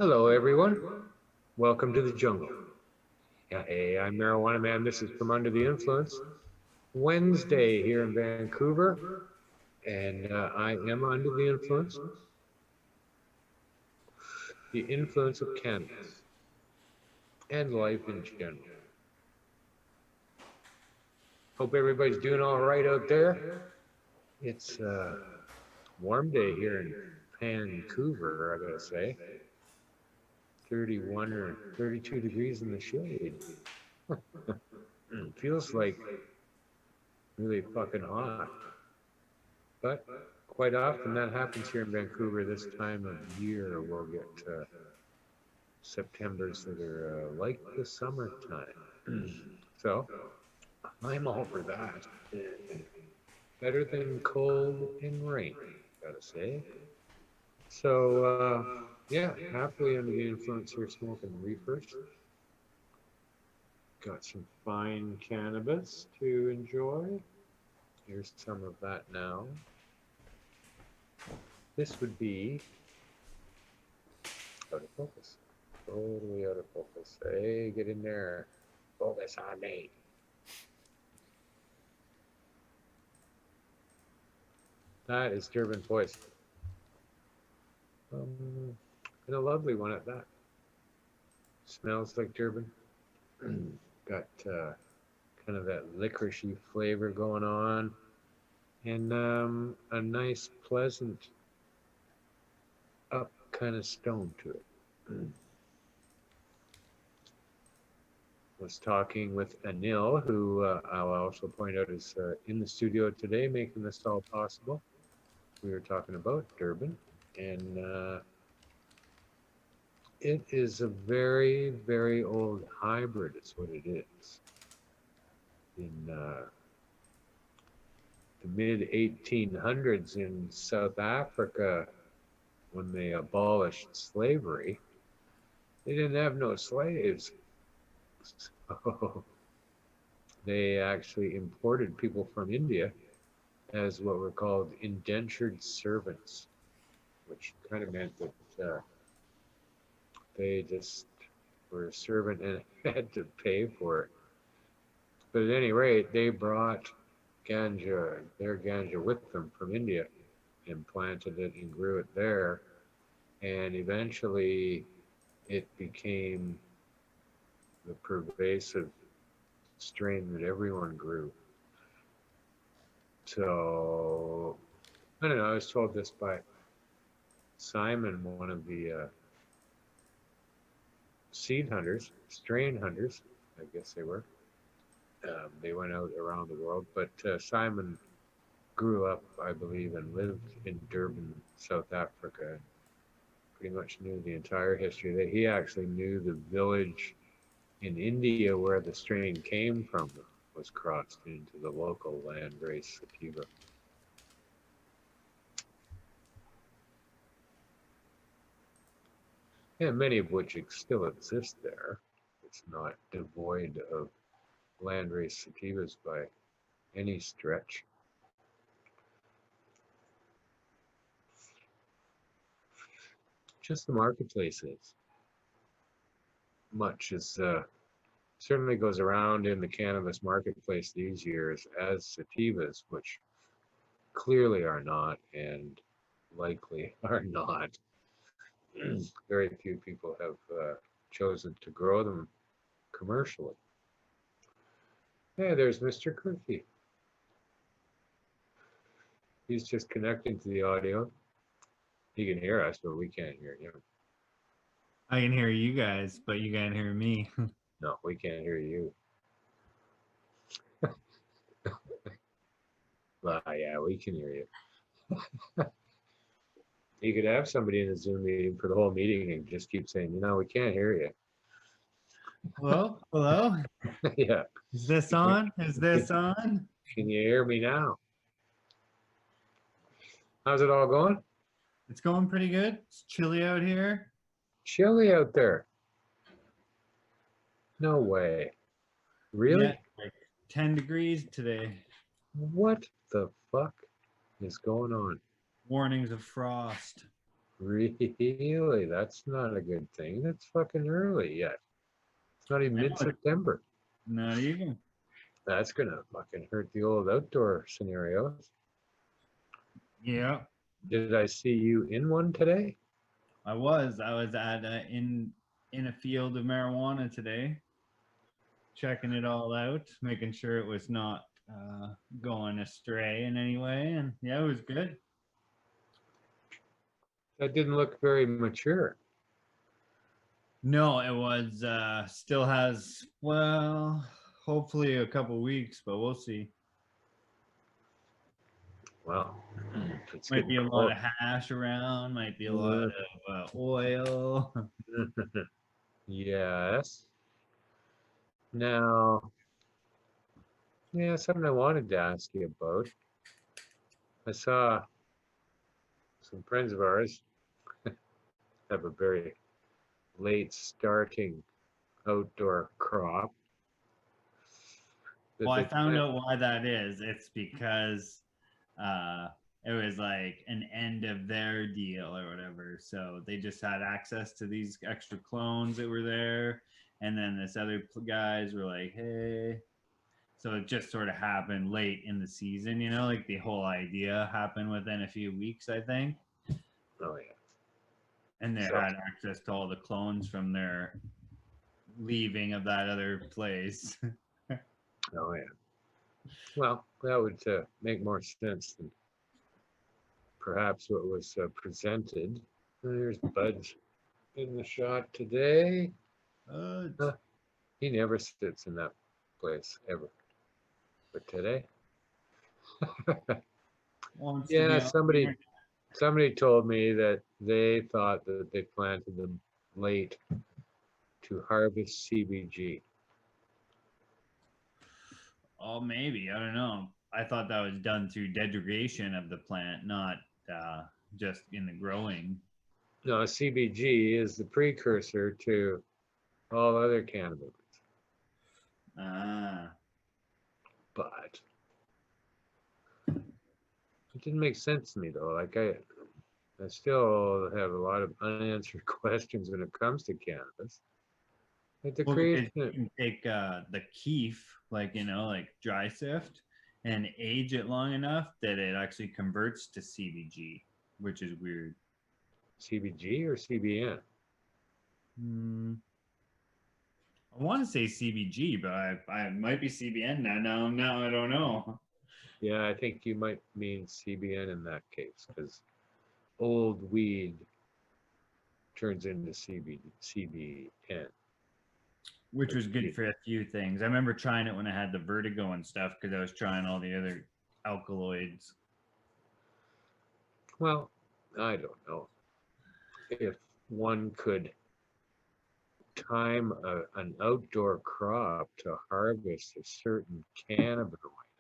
Hello, everyone. Welcome to the jungle. Yeah, hey, I'm Marijuana Man. This is From Under the Influence. Wednesday here in Vancouver, and I am under the influence. The influence of cannabis and life in general. Hope everybody's doing all right out there. It's a warm day here in Vancouver, I gotta say. 31 or 32 degrees in the shade. Feels like really fucking hot. But quite often that happens here in Vancouver this time of year. We'll get Septembers that are like the summertime. So I'm all for that. Better than cold and rain, gotta say. So yeah, happily under the influence here, smoking reefers. Got some fine cannabis to enjoy. Here's some of that now. This would be out of focus. Totally out of focus. Hey, get in there. Focus on me. That is Durban voice. And a lovely one at that. Smells like Durban. Got kind of that licoricey flavor going on. And a nice, pleasant, up kind of stone to it. Was talking with Anil, who I'll also point out is in the studio today, making this all possible. We were talking about Durban, and it is a very, very old hybrid, is what it is. In the mid 1800s in South Africa, when they abolished slavery, they didn't have no slaves. So they actually imported people from India as what were called indentured servants, which kind of meant that they just were a servant and had to pay for it. But at any rate, they brought their ganja with them from India and planted it and grew it there. And eventually it became the pervasive strain that everyone grew. So, I don't know, I was told this by Simon, one of the seed hunters, strain hunters, I guess they were. They went out around the world, but Simon grew up, I believe, and lived in Durban, South Africa, and pretty much knew the entire history. That he actually knew the village in India where the strain came from was crossed into the local landrace sativa. And many of which still exist there. It's not devoid of landrace sativas by any stretch. Just the marketplace is. Much as certainly goes around in the cannabis marketplace these years as sativas, which clearly are not and likely are not. Very few people have chosen to grow them commercially. Hey, there's Mr. Cookie. He's just connecting to the audio. He can hear us, but we can't hear him. I can hear you guys, but you can't hear me. No, we can't hear you. Yeah, we can hear you. You could have somebody in a Zoom meeting for the whole meeting and just keep saying, we can't hear you. Hello? Hello? Yeah. Is this on? Is this on? Can you hear me now? How's it all going? It's going pretty good. It's chilly out here. Chilly out there. No way. Really? Yeah, like 10 degrees today. What the fuck is going on? Warnings of frost. Really? That's not a good thing. That's fucking early yet. It's not even I know it's mid-September. not even. That's gonna fucking hurt the old outdoor scenarios. Yeah, Did I see you in one today? I was. I was at in a field of marijuana today, checking it all out, making sure it was not going astray in any way, and yeah, it was good. That didn't look very mature. No, it was still has, well, hopefully a couple weeks, but we'll see. Well, if it's Might getting be a lot cold. of hash around, might be a lot of oil. Yes. Now, yeah, something I wanted to ask you about. I saw some friends of ours have a very late starting outdoor crop Well, that I they found plant. out why that is. It's because uh, it was like an end of their deal or whatever. So they just had access to these extra clones that were there. And then this other guys were like, hey. So it just sort of happened late in the season, like the whole idea happened within a few weeks, I think. Oh yeah. And they So, had access to all the clones from their leaving of that other place. oh yeah. Well, that would make more sense than perhaps what was presented. There's Bud's in the shot today. uh, Huh, he never sits in that place ever. But today, wants to be yeah, on somebody told me that they thought that they planted them late to harvest CBG. Oh, maybe. I don't know. I thought that was done through degradation of the plant, not just in the growing. No, CBG is the precursor to all other cannabinoids. Ah. But it didn't make sense to me though. I still have a lot of unanswered questions when it comes to cannabis. Like the Well, creation because you can take the keef, like dry sift, and age it long enough that it actually converts to CBG, which is weird. CBG or CBN. Hmm. I want to say CBG, but I might be CBN now. Now I don't know. Yeah, I think you might mean CBN in that case because old weed turns into CBN. Which was good for a few things. I remember trying it when I had the vertigo and stuff because I was trying all the other alkaloids. Well, I don't know if one could time an outdoor crop to harvest a certain cannabinoid.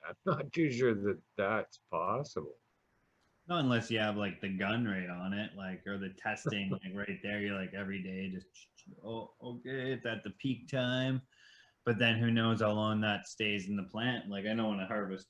I'm not too sure that that's possible. Not unless you have like the gun rate on it, like or the testing like right there. You're like every day just oh okay, it's at the peak time. But then who knows how long that stays in the plant? Like I know when I harvest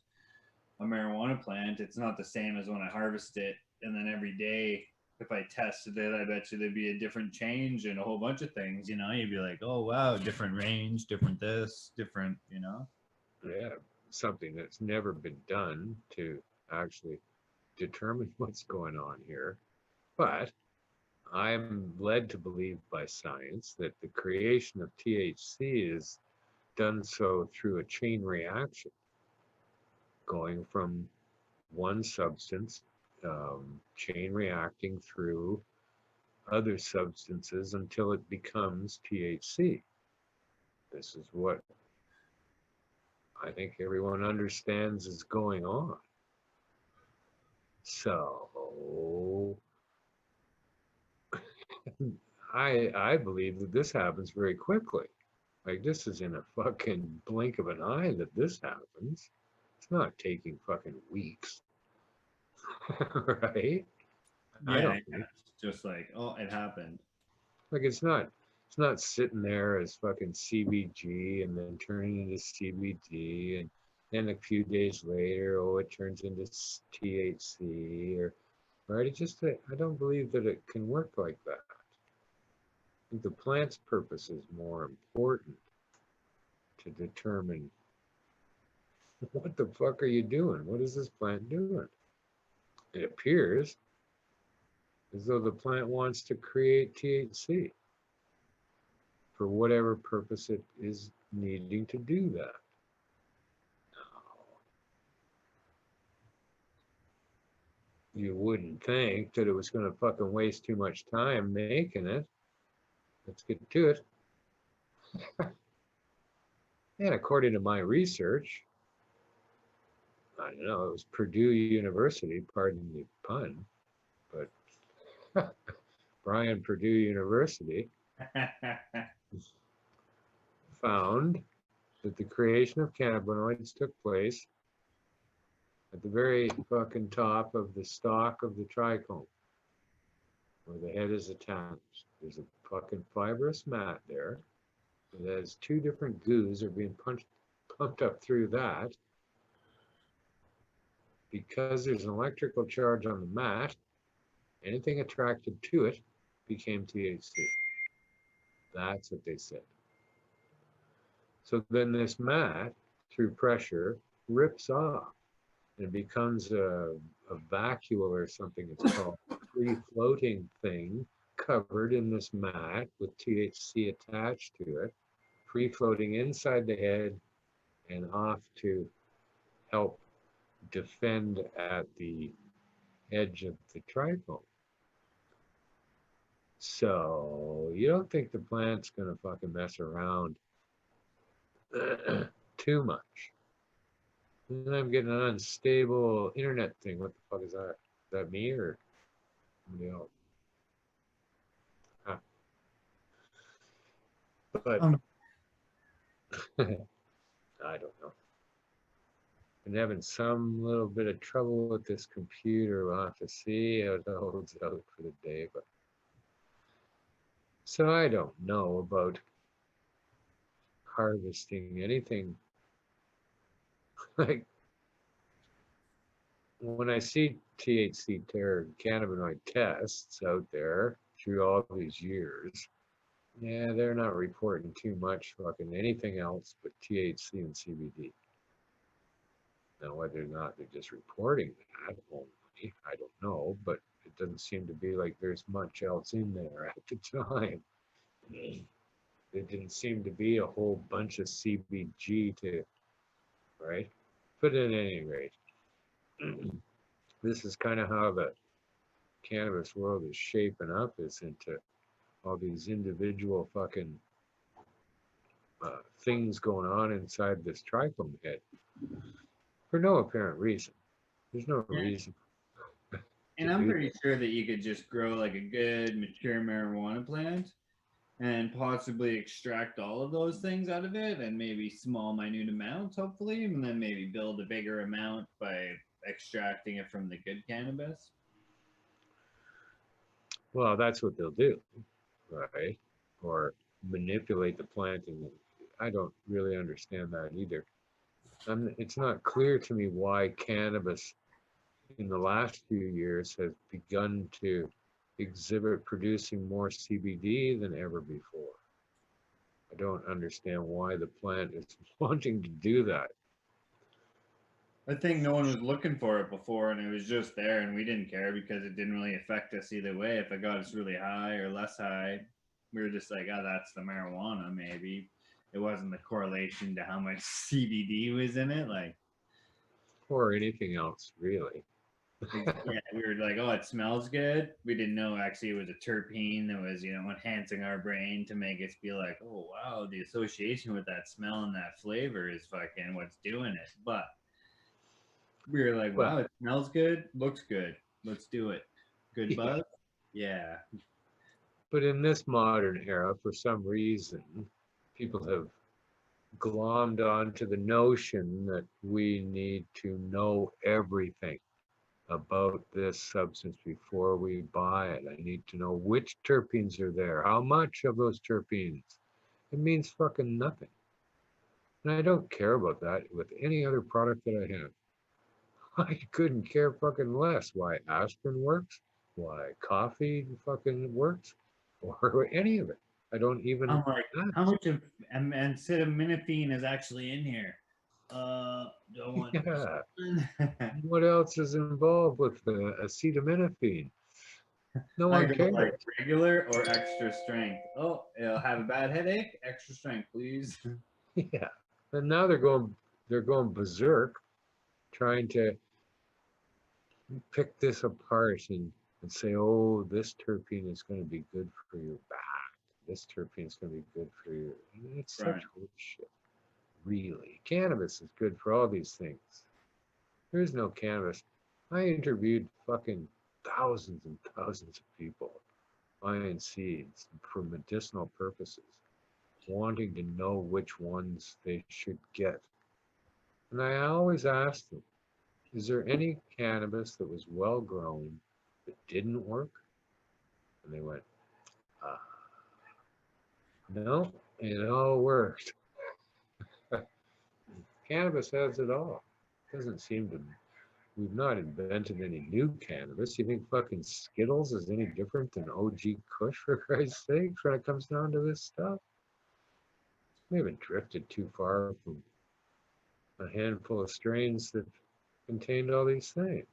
a marijuana plant, it's not the same as when I harvest it. And then every day, if I tested it, I bet you there'd be a different change and a whole bunch of things. You'd be like, oh wow, different range, different this, different. Yeah, something that's never been done to actually determine what's going on here. But I'm led to believe by science that the creation of THC is done so through a chain reaction, going from one substance, chain reacting through other substances until it becomes THC. This is what I think everyone understands is going on. So I believe that this happens very quickly. Like this is in a fucking blink of an eye that this happens. It's not taking fucking weeks, right? I Yeah, don't yeah, think. it's just like, oh, it happened. Like it's not sitting there as fucking CBG and then turning into CBD and then a few days later, oh, it turns into THC or right? It just, I don't believe that it can work like that. I think the plant's purpose is more important to determine what the fuck are you doing? What is this plant doing? It appears as though the plant wants to create THC for whatever purpose it is needing to do that. You wouldn't think that it was going to fucking waste too much time making it. Let's get to it. And according to my research, I don't know, it was Purdue University, pardon the pun, but Brian Purdue University found that the creation of cannabinoids took place at the very fucking top of the stalk of the trichome, where the head is attached. There's a fucking fibrous mat there that has two different goos are being pumped up through that. Because there's an electrical charge on the mat, anything attracted to it became THC. That's what they said. So then this mat, through pressure, rips off and it becomes a vacuole or something it's called, free floating thing covered in this mat with THC attached to it, free floating inside the head and off to help defend at the edge of the trichome. So you don't think the plant's gonna fucking mess around too much. And I'm getting an unstable internet thing. What the fuck is that? Is that me or somebody else? Huh. But I don't know. Been having some little bit of trouble with this computer. We'll have to see how it holds out for the day. But so I don't know about harvesting anything. Like when I see THC cannabinoid tests out there through all these years, yeah, they're not reporting too much fucking anything else but THC and CBD. Now, whether or not they're just reporting that only, I don't know, but it doesn't seem to be like there's much else in there at the time. There didn't seem to be a whole bunch of CBG to, right? But at any rate, this is kind of how the cannabis world is shaping up, is into all these individual fucking things going on inside this trichome head for no apparent reason. There's no Yeah. reason. And I'm pretty sure that you could just grow like a good mature marijuana plant and possibly extract all of those things out of it and maybe small, minute amounts, hopefully, and then maybe build a bigger amount by extracting it from the good cannabis. Well, that's what they'll do, right? Or manipulate the plant, and I don't really understand that either. It's not clear to me why cannabis in the last few years has begun to exhibit producing more CBD than ever before. I don't understand why the plant is wanting to do that. I think no one was looking for it before and it was just there and we didn't care because it didn't really affect us either way. If it got us really high or less high, we were just like, oh, that's the marijuana, maybe. It wasn't the correlation to how much CBD was in it. Like, Or anything else, really. yeah, we were like, oh, it smells good. We didn't know actually it was a terpene that was, enhancing our brain to make us be like, oh, wow, the association with that smell and that flavor is fucking what's doing it. But we were like, Well, wow, it smells good, looks good. Let's do it. Good buzz? Yeah. but in this modern era, for some reason, people have glommed onto the notion that we need to know everything about this substance before we buy it. I need to know which terpenes are there, how much of those terpenes. It means fucking nothing. And I don't care about that with any other product that I have. I couldn't care fucking less why aspirin works, why coffee fucking works, or any of it. I don't even I'm like, how ask. much of acetaminophen is actually in here? Don't want Yeah. this. What else is involved with the acetaminophen? No I one go cares. like regular or extra strength. Oh, I'll have a bad headache. Extra strength, please. Yeah. And now they're going berserk trying to pick this apart and say, oh, this terpene is going to be good for your back. This terpene is going to be good for you. And it's such Right. horseshit. Really. Cannabis is good for all these things. There's no cannabis. I interviewed fucking thousands and thousands of people buying seeds for medicinal purposes, wanting to know which ones they should get. And I always asked them, is there any cannabis that was well grown that didn't work? And they went, uh, no, it all worked. Cannabis has it all. Doesn't seem to. We've not invented any new cannabis. You think fucking Skittles is any different than OG Kush, for Christ's sakes, when it comes down to this stuff? We haven't drifted too far from a handful of strains that contained all these things.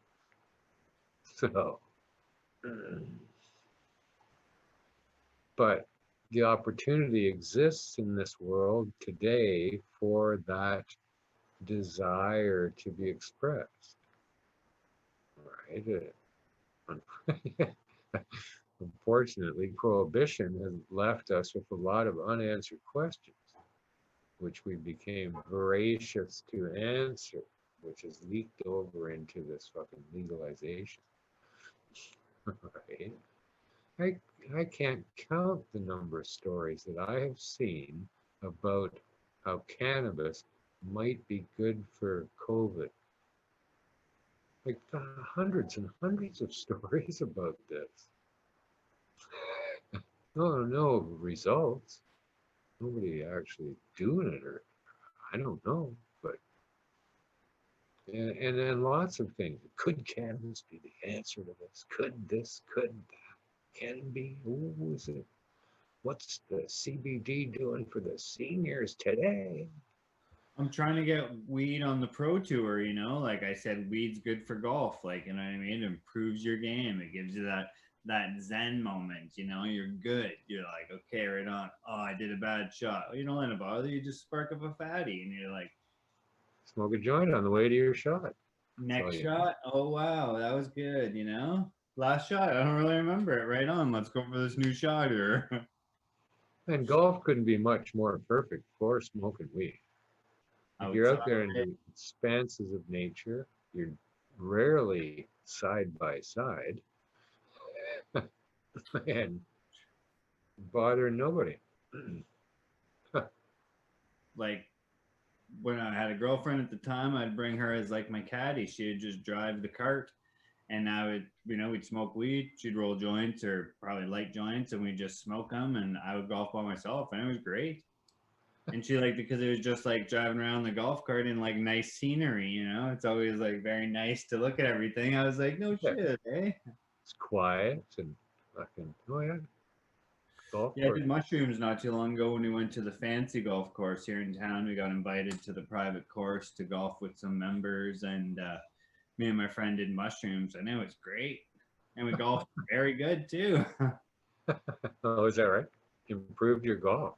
So, but the opportunity exists in this world today for that desire to be expressed, right? Unfortunately, prohibition has left us with a lot of unanswered questions, which we became voracious to answer, which has leaked over into this fucking legalization. Right? I can't count the number of stories that I have seen about how cannabis might be good for COVID. Like hundreds and hundreds of stories about this. No results. Nobody actually doing it, or I don't know, but and then lots of things. Could cannabis be the answer to this? Could this? Could that? Can it be? Who is it? What's the CBD doing for the seniors today? I'm trying to get weed on the pro tour, like I said, weed's good for golf, like, you know what I mean? It improves your game. It gives you that zen moment, you're good. You're like, okay, right on. Oh, I did a bad shot. Well, you don't let it bother you, just spark up a fatty and you're like, Smoke a joint on the way to your shot. That's all next you shot, oh wow, that was good. Last shot, I don't really remember it. Right on. Let's go for this new shot here. need. And golf couldn't be much more perfect for smoking weed. If you're Outside. out there in the expanses of nature, you're rarely side by side and bother nobody. Like when I had a girlfriend at the time, I'd bring her as like my caddy. She'd just drive the cart, and I would, we'd smoke weed. She'd roll joints or probably light joints, and we'd just smoke them. And I would golf by myself, and it was great. And she liked it because it was just like driving around the golf cart in like nice scenery. It's always like very nice to look at everything. I was like, no Yeah, shit, eh? it's quiet and fucking, oh yeah, golf Yeah, I course. did mushrooms not too long ago when we went to the fancy golf course here in town. We got invited to the private course to golf with some members, and me and my friend did mushrooms, and it was great. And we golfed very good too. Oh, is that right? Improved your golf.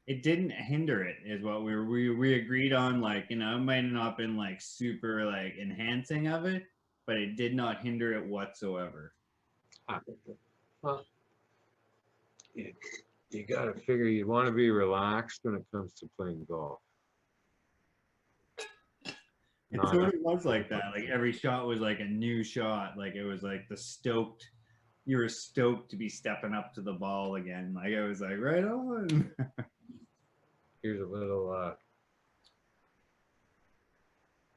It didn't hinder it, is what we agreed on. Like, it might have not been like super like enhancing of it, but it did not hinder it whatsoever. Ah, well, you, you got to figure you want to be relaxed when it comes to playing golf. It Not sort up. of was like that. Like every shot was like a new shot. Like it was like you were stoked to be stepping up to the ball again. Like it was like right on. Here's a little, I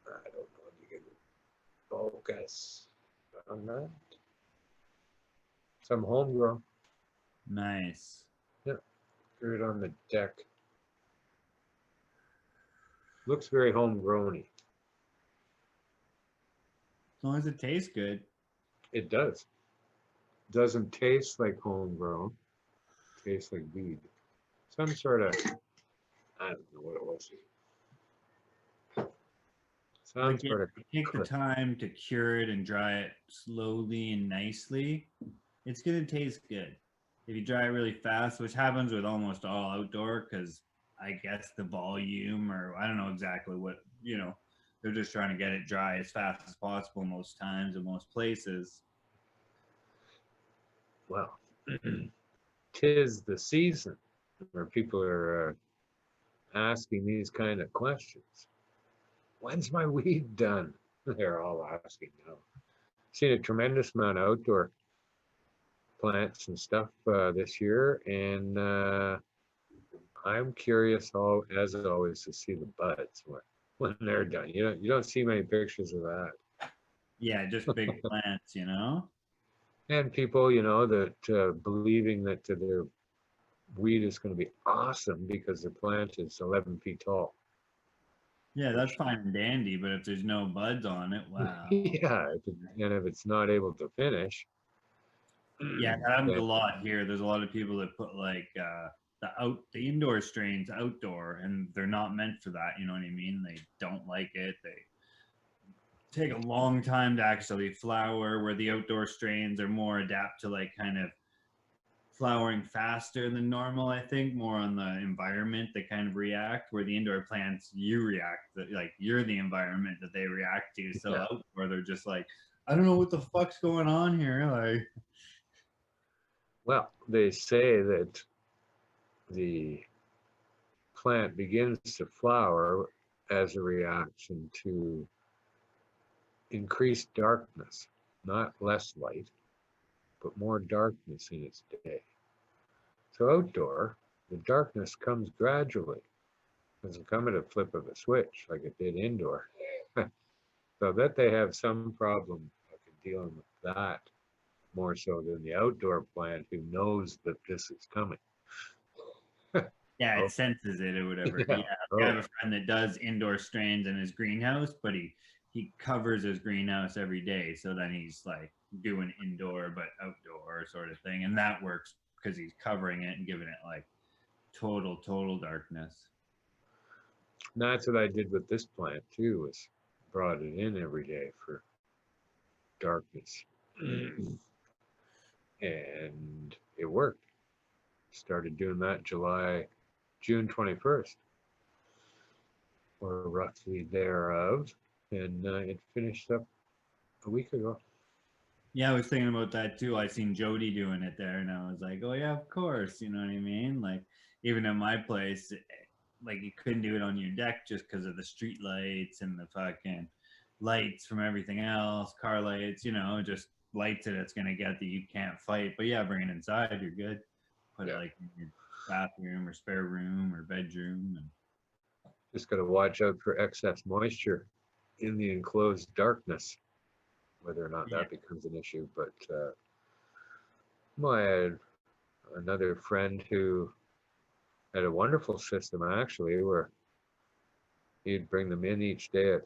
don't know, you can focus on that. Some homegrown. Nice. Yeah, threw it on the deck. Looks very homegrowny. long as it tastes good. It does. Doesn't taste like homegrown. Tastes like weed. Some sort of, I don't know what it was. Some Like sort of, take the time to cure it and dry it slowly and nicely. It's gonna taste good. If you dry it really fast, which happens with almost all outdoor, because I guess the volume, or I don't know exactly what, they're just trying to get it dry as fast as possible most times in most places. well, 'tis the season where people are asking these kind of questions. When's my weed done? They're all asking now. Seen a tremendous amount of outdoor plants and stuff this year, and I'm curious, as always, to see the buds when they're done. You don't see many pictures of that. Yeah, just big plants. And people, that believing that their weed is going to be awesome because the plant is 11 feet tall. Yeah, that's fine and dandy, but if there's no buds on it, wow. Yeah, and if it's not able to finish, Yeah, that happens a then lot here. There's a lot of people that put like the indoor strains outdoor, and they're not meant for that. You know what I mean? They don't like it. They take a long time to actually flower, where the outdoor strains are more adapt to like kind of flowering faster than normal. I think more on the environment they kind of react, where the indoor plants you react, like you're the environment that they react to. So yeah. outdoor they're just like, I don't know what the fuck's going on here. Like, Well, they say that the plant begins to flower as a reaction to increased darkness, not less light, but more darkness in its day. So outdoor, the darkness comes gradually. It doesn't come at a flip of a switch like it did indoor. So that they have some problem dealing with that more so than the outdoor plant who knows that this is coming. yeah, Oh, it senses it or whatever. Yeah, yeah. I Oh, have a friend that does indoor strains in his greenhouse, but he covers his greenhouse every day, so then he's like doing indoor but outdoor sort of thing, and that works because he's covering it and giving it like total darkness. and that's what I did with this plant too, was brought it in every day for darkness. And it worked. Started doing that June 21st, or roughly thereof, and it finished up a week ago. Yeah, I was thinking about that too. I seen Jody doing it there, and I was like, oh yeah, of course. You know what I mean? Like even at my place, like you couldn't do it on your deck just because of the street lights and the fucking lights from everything else, car lights. Just lights that it's gonna get that you can't fight. But yeah, bring it inside, you're good. Put it Yeah, like in your bathroom or spare room or bedroom, and just got to watch out for excess moisture in the enclosed darkness, whether or not yeah, that becomes an issue. But I had another friend who had a wonderful system actually, where he'd bring them in each day at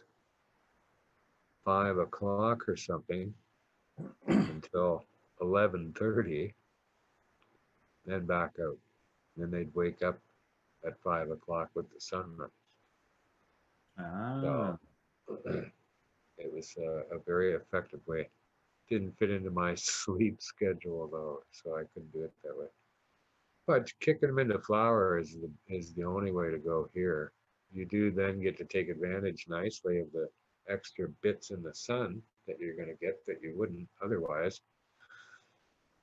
5 o'clock or something until 11:30, then back out. Then they'd wake up at 5 o'clock with the sunrise. ah, So it was a very effective way. Didn't fit into my sleep schedule though, so I couldn't do it that way. But kicking them into flower is the only way to go here. You do then get to take advantage nicely of the extra bits in the sun that you're going to get that you wouldn't otherwise.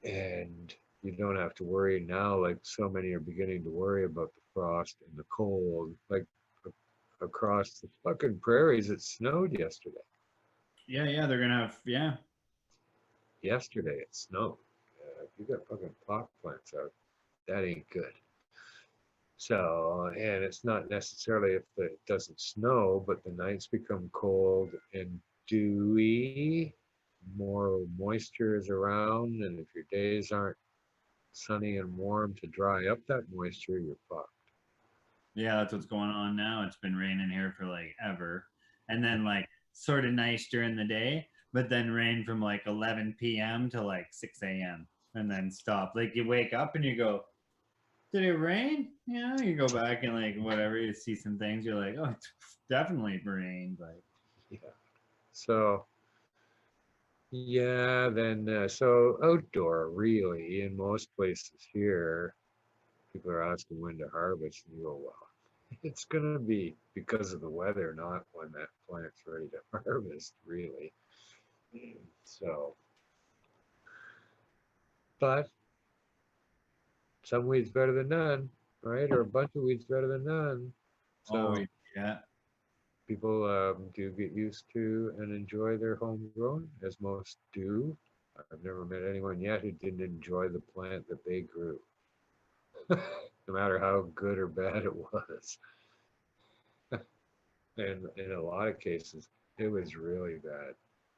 And you don't have to worry now, like so many are beginning to worry about the frost and the cold. Like across the fucking prairies, it snowed yesterday. yeah, they're gonna have Yesterday it snowed. If you got fucking pot plants out, that ain't good. So, and it's not necessarily if it doesn't snow, but the nights become cold and dewy, more moisture is around, and if your days aren't sunny and warm to dry up that moisture, you're fucked. Yeah, that's what's going on now. It's been raining here for like ever. And then like sort of nice during the day, but then rain from like 11 p.m. to like 6 a.m. and then stop. Like you wake up and you go, did it rain? Yeah, you go back and like whatever, you see some things, you're like, oh, it's definitely rained. Like, Yeah. So yeah, then so outdoor really in most places here, people are asking when to harvest, and you go, well, it's gonna be because of the weather, not when that plant's ready to harvest, really. So, but some weeds better than none, right? Or a bunch of weeds better than none. So always, yeah. people do get used to and enjoy their homegrown, as most do. I've never met anyone yet who didn't enjoy the plant that they grew, no matter how good or bad it was. And in a lot of cases, it was really bad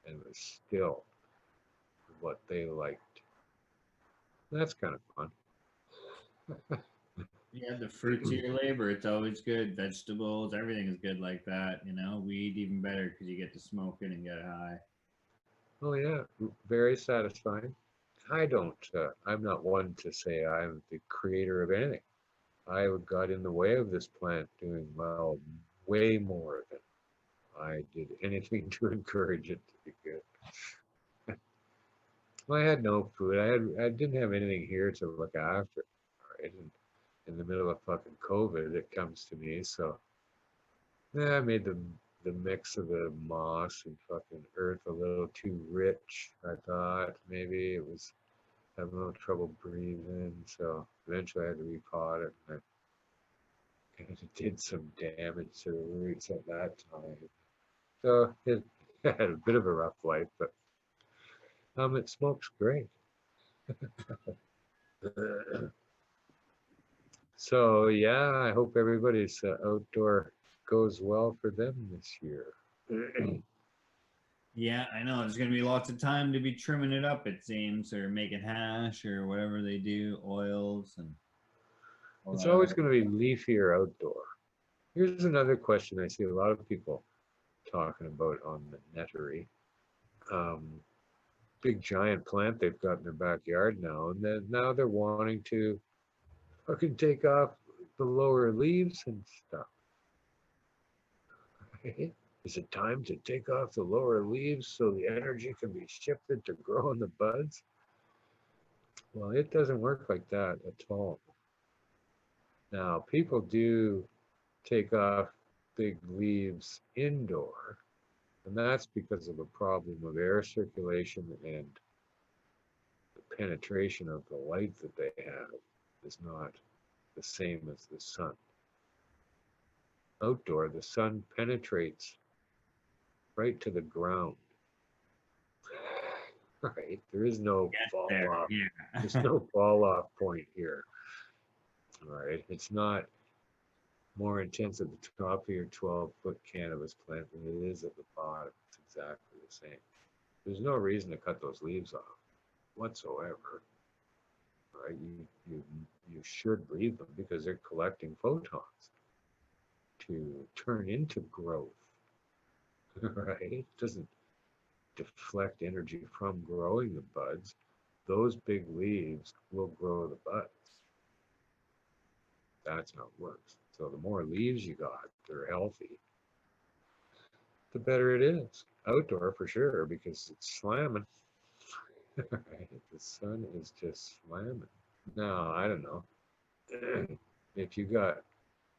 and it was still what they liked. That's kind of fun. Yeah, the fruits of your labor, it's always good. Vegetables, everything is good like that, you know. Weed even better because you get to smoke it and get high. Oh yeah, very satisfying. I don't. I'm not one to say I'm the creator of anything. I got in the way of this plant doing well way more than I did anything to encourage it to be good. Well, I had no food. I didn't have anything here to look after. Right, and in the middle of fucking COVID, it comes to me. So yeah, I made the mix of the moss and fucking earth a little too rich. I thought maybe it was having a little trouble breathing. So eventually I had to repot it, and I kind of did some damage to the roots at that time. So it had a bit of a rough life, but it smokes great. So yeah, I hope everybody's outdoor goes well for them this year. Yeah, I know. There's gonna be lots of time to be trimming it up, it seems, or making hash or whatever they do, oils and all It's that other. always going to be leafier outdoor. Here's another question I see a lot of people talking about on the nettery. Um, Big giant plant they've got in their backyard now, and then now they're wanting to fucking take off the lower leaves and stuff. Right? Is it time to take off the lower leaves so the energy can be shifted to grow in the buds? Well, it doesn't work like that at all. Now, people do take off big leaves indoor, and that's because of a problem of air circulation, and the penetration of the light that they have is not the same as the sun. Outdoor, the sun penetrates right to the ground. Right? There is no Get fall there, off. There's yeah. no fall off point here. Right? It's not more intense at the top of your 12-foot cannabis plant than it is at the bottom. It's exactly the same. There's no reason to cut those leaves off whatsoever. Right? You should leave them because they're collecting photons to turn into growth. Right? It doesn't deflect energy from growing the buds. Those big leaves will grow the buds. That's how it works. So the more leaves you got that are healthy, the better it is. Outdoor for sure because it's slamming. Right? The sun is just slamming. Now, I don't know. If you got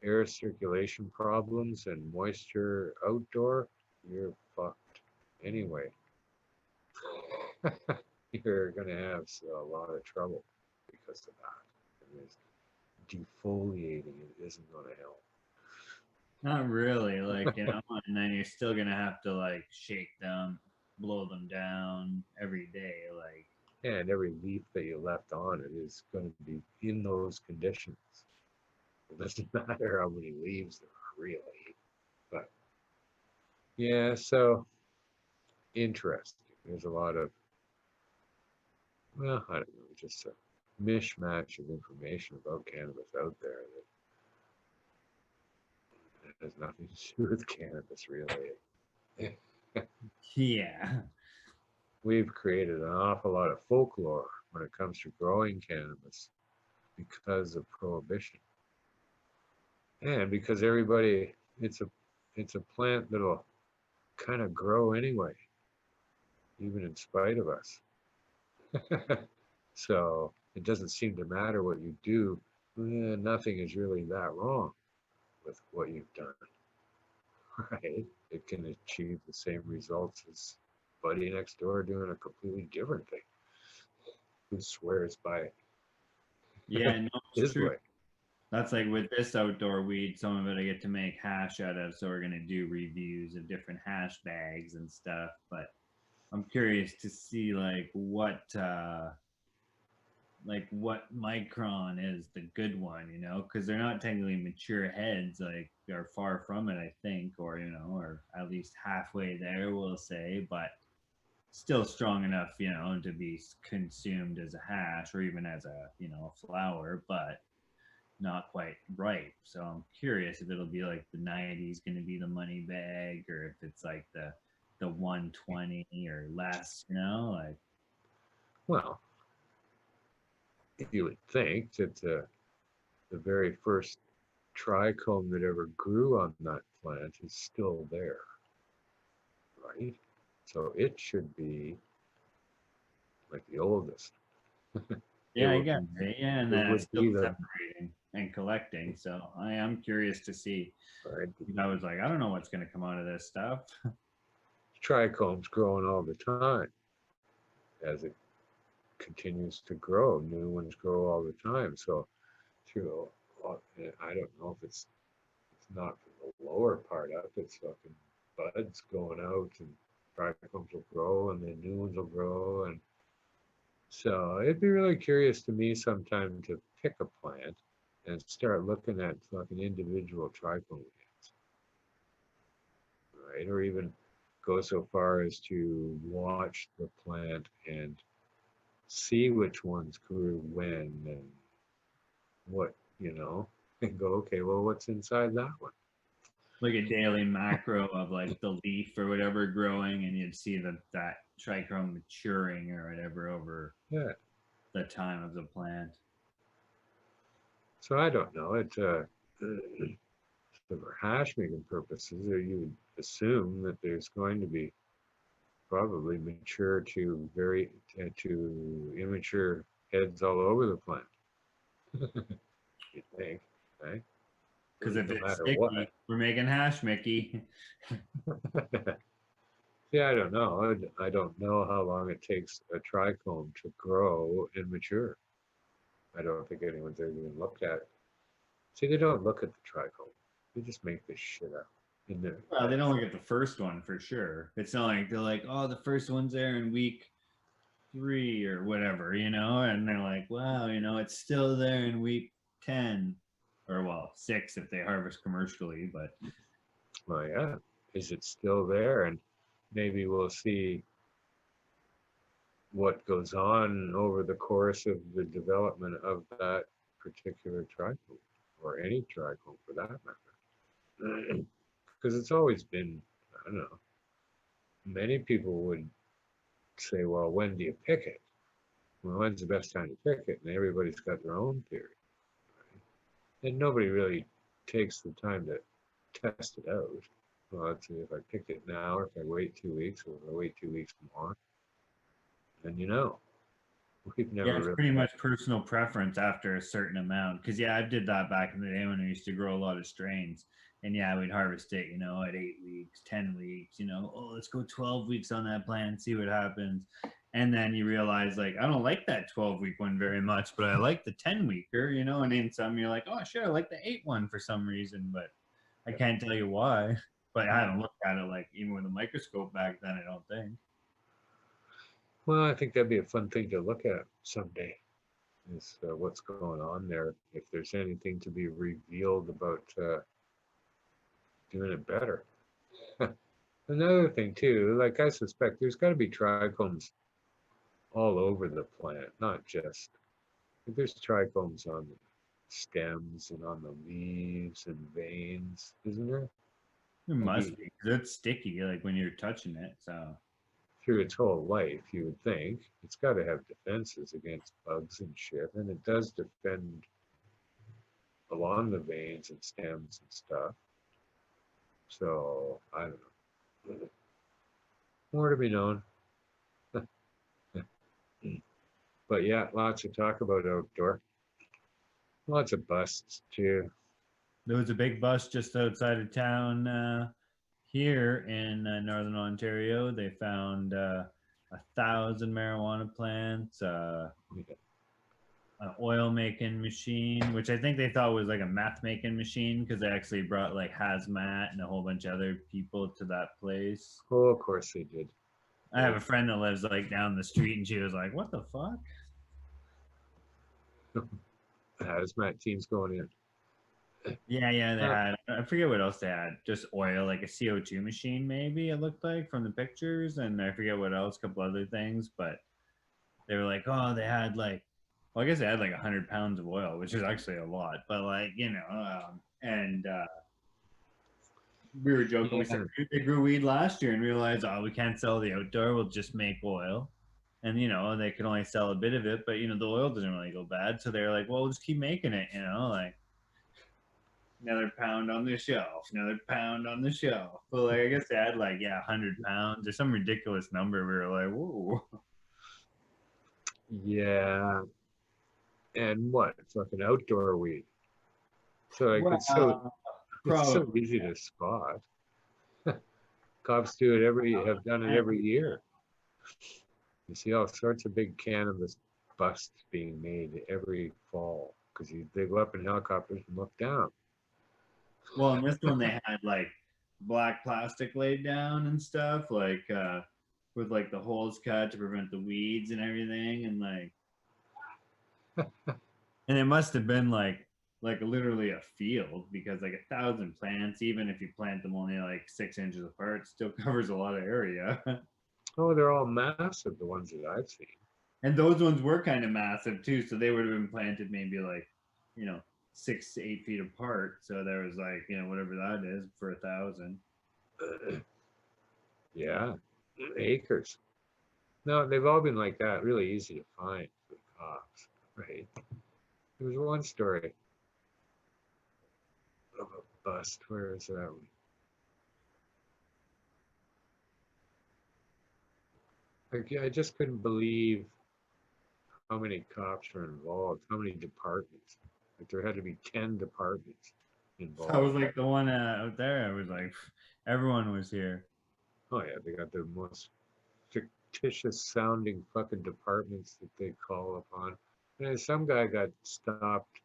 air circulation problems and moisture outdoor, you're fucked anyway. You're going to have a lot of trouble because of that. And defoliating it isn't going to help. Not really, like, you know, and then you're still gonna have to like shake them, blow them down every day, like. And every leaf that you left on it is going to be in those conditions. It doesn't matter how many leaves there are, really. But yeah, so interesting. There's a lot of, well, I don't know, just a mishmash of information about cannabis out there that has nothing to do with cannabis, really. Yeah. we've created an awful lot of folklore when it comes to growing cannabis because of prohibition. And because everybody, it's a plant that'll kind of grow anyway, even in spite of us. So it doesn't seem to matter what you do. Nothing is really that wrong with what you've done, right? It can achieve the same results as buddy next door doing a completely different thing who swears by Yeah, no, it's his true. way. That's like with this outdoor weed, some of it I get to make hash out of. So we're gonna do reviews of different hash bags and stuff. But I'm curious to see like what micron is the good one, you know, because they're not technically mature heads, like they're far from it, I think, or you know, or at least halfway there, we'll say, but still strong enough, you know, to be consumed as a hash or even as a, you know, a flower, but not quite ripe. So I'm curious if it'll be like the 90s going to be the money bag, or if it's like the 120 or less, you know, like Well, you would think that the very first trichome that ever grew on that plant is still there, right? So it should be like the oldest. It yeah, I would, guess. Yeah, and it then it's would still be the separating and collecting. So I am curious to see. right. I was like, I don't know what's going to come out of this stuff. Trichomes growing all the time as it continues to grow. New ones grow all the time. So through, I don't know if it's not from the lower part up. It's fucking buds going out and trichomes will grow and then new ones will grow and so it'd be really curious to me sometime to pick a plant and start looking at fucking individual trichome right? Or even go so far as to watch the plant and see which ones grew when and what, and go, okay, well, what's inside that one? Like a daily macro of like the leaf or whatever growing, and you'd see that trichome maturing or whatever over Yeah. the time of the plant. So I don't know. For hash making purposes, you would assume that there's going to be probably mature to to immature heads all over the plant. You'd think, right? Because if No it's matter what. sticky, we're making hash, Mickey. Yeah, I don't know. I don't know how long it takes a trichome to grow and mature. I don't think anyone's ever even looked at it. See, they don't look at the trichome. They just make this shit up in their Well, they don't heads. look at the first one for sure. It's not like they're like, oh, the first one's there in week 3 or whatever, you know, and they're like, wow, you know, it's still there in week 10 or well, 6 if they harvest commercially, but Well, yeah, is it still there? And maybe we'll see what goes on over the course of the development of that particular trichome, or any trichome for that matter. Because it's always been, I don't know, many people would say, well, when do you pick it? Well, when's the best time to pick it? And everybody's got their own theory. And nobody really takes the time to test it out. Well, let's see if I pick it now, or if I wait 2 weeks, or if I wait 2 weeks more, then we've yeah, never it's really pretty had. much personal preference after a certain amount. Because yeah, I did that back in the day when I used to grow a lot of strains, and yeah, we'd harvest it, you know, at 8 weeks, 10 weeks, you know, oh, let's go 12 weeks on that plant, see what happens. And then you realize like I don't like that 12 week one very much, but I like the 10 weeker, you know. And in some you're like, oh shit, I like the 8 one for some reason, but I can't tell you why. But I haven't looked at it like even with a microscope back then. I don't think. Well, I think that'd be a fun thing to look at someday. Is what's going on there? If there's anything to be revealed about doing it better. Another thing too, like I suspect there's got to be trichomes all over the plant, not just there's trichomes on the stems and on the leaves and veins, isn't there? It must Maybe be 'cause it's sticky, like when you're touching it. So through its whole life, you would think. It's got to have defenses against bugs and shit, and it does defend along the veins and stems and stuff. So I don't know. More to be known. But yeah, lots to talk about outdoor. Lots of busts too. There was a big bust just outside of town here in northern Ontario. They found 1,000 marijuana plants, Yeah. an oil making machine, which I think they thought was like a meth making machine because they actually brought like hazmat and a whole bunch of other people to that place. Oh, of course they did. I have a friend that lives like down the street, and she was like, "What the fuck?" Hazmat teams going in. Yeah, they had. I forget what else they had. Just oil, like a CO2 machine, maybe it looked like from the pictures, and I forget what else, a couple other things. But they were like, oh, they had like, well, I guess they had like 100 pounds of oil, which is actually a lot. But like, and we were joking. We said Yeah. they grew weed last year and realized, oh, we can't sell the outdoor. We'll just make oil. And they could only sell a bit of it, but the oil doesn't really go bad. So they're like, well, we'll just keep making it. Like another pound on the shelf, another pound on the shelf. But like, I guess they had like 100 pounds or some ridiculous number. We were like, whoa. Yeah. And what? Fucking outdoor weed. So like Well, it's so probably. easy to spot. Cops do it have done it every year. You see all sorts of big cannabis busts being made every fall because they go up in helicopters and look down. Well, in this one they had like black plastic laid down and stuff, like with like the holes cut to prevent the weeds and everything, and like, and it must have been like literally a field because like 1,000 plants, even if you plant them only like 6 inches apart, still covers a lot of area. Oh, they're all massive, the ones that I've seen. And those ones were kind of massive too, so they would have been planted maybe like, you know, 6 to 8 feet apart. So there was like, whatever that is for 1,000. Yeah, acres. No, they've all been like that, really easy to find for the cops, right? There was one story of a bust. Where is that one? Like, I just couldn't believe how many cops were involved, how many departments. Like there had to be 10 departments I was involved. like the one out there. I was like, everyone was here. Oh yeah, they got the most fictitious sounding fucking departments that they call upon. And some guy got stopped.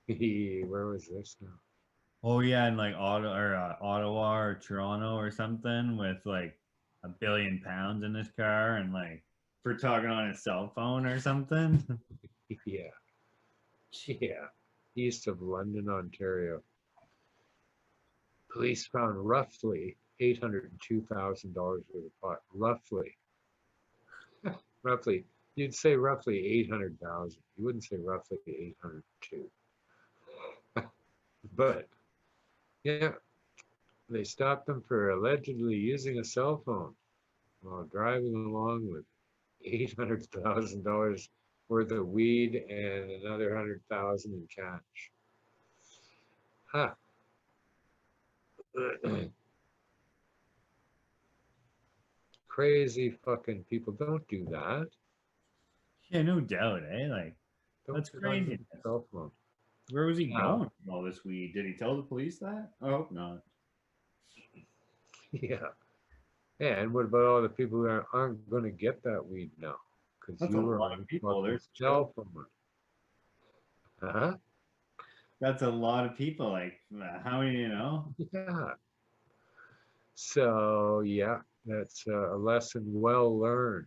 Where was this now? Oh yeah, in like Ottawa or Toronto or something with like 1 billion pounds in his car and like for talking on his cell phone or something. Yeah, yeah. East of London, Ontario. Police found roughly $802,000 worth of pot. Roughly. Roughly. You'd say roughly 800,000. You wouldn't say roughly 802. But yeah, they stopped them for allegedly using a cell phone while driving along with $800,000 worth of weed and another 100,000 in cash. Huh. Crazy fucking people. Don't do that. Yeah, no doubt, eh? Like Don't that's drive with craziness. a cell phone. Where was he Wow. going with all this weed? Did he tell the police that? I hope not. Yeah. And what about all the people who aren't going to get that weed now? Because That's a you were lot on of people. fucking There's cell phone. Huh? That's a lot of people. Like how many, Yeah. So, yeah, that's a lesson well learned.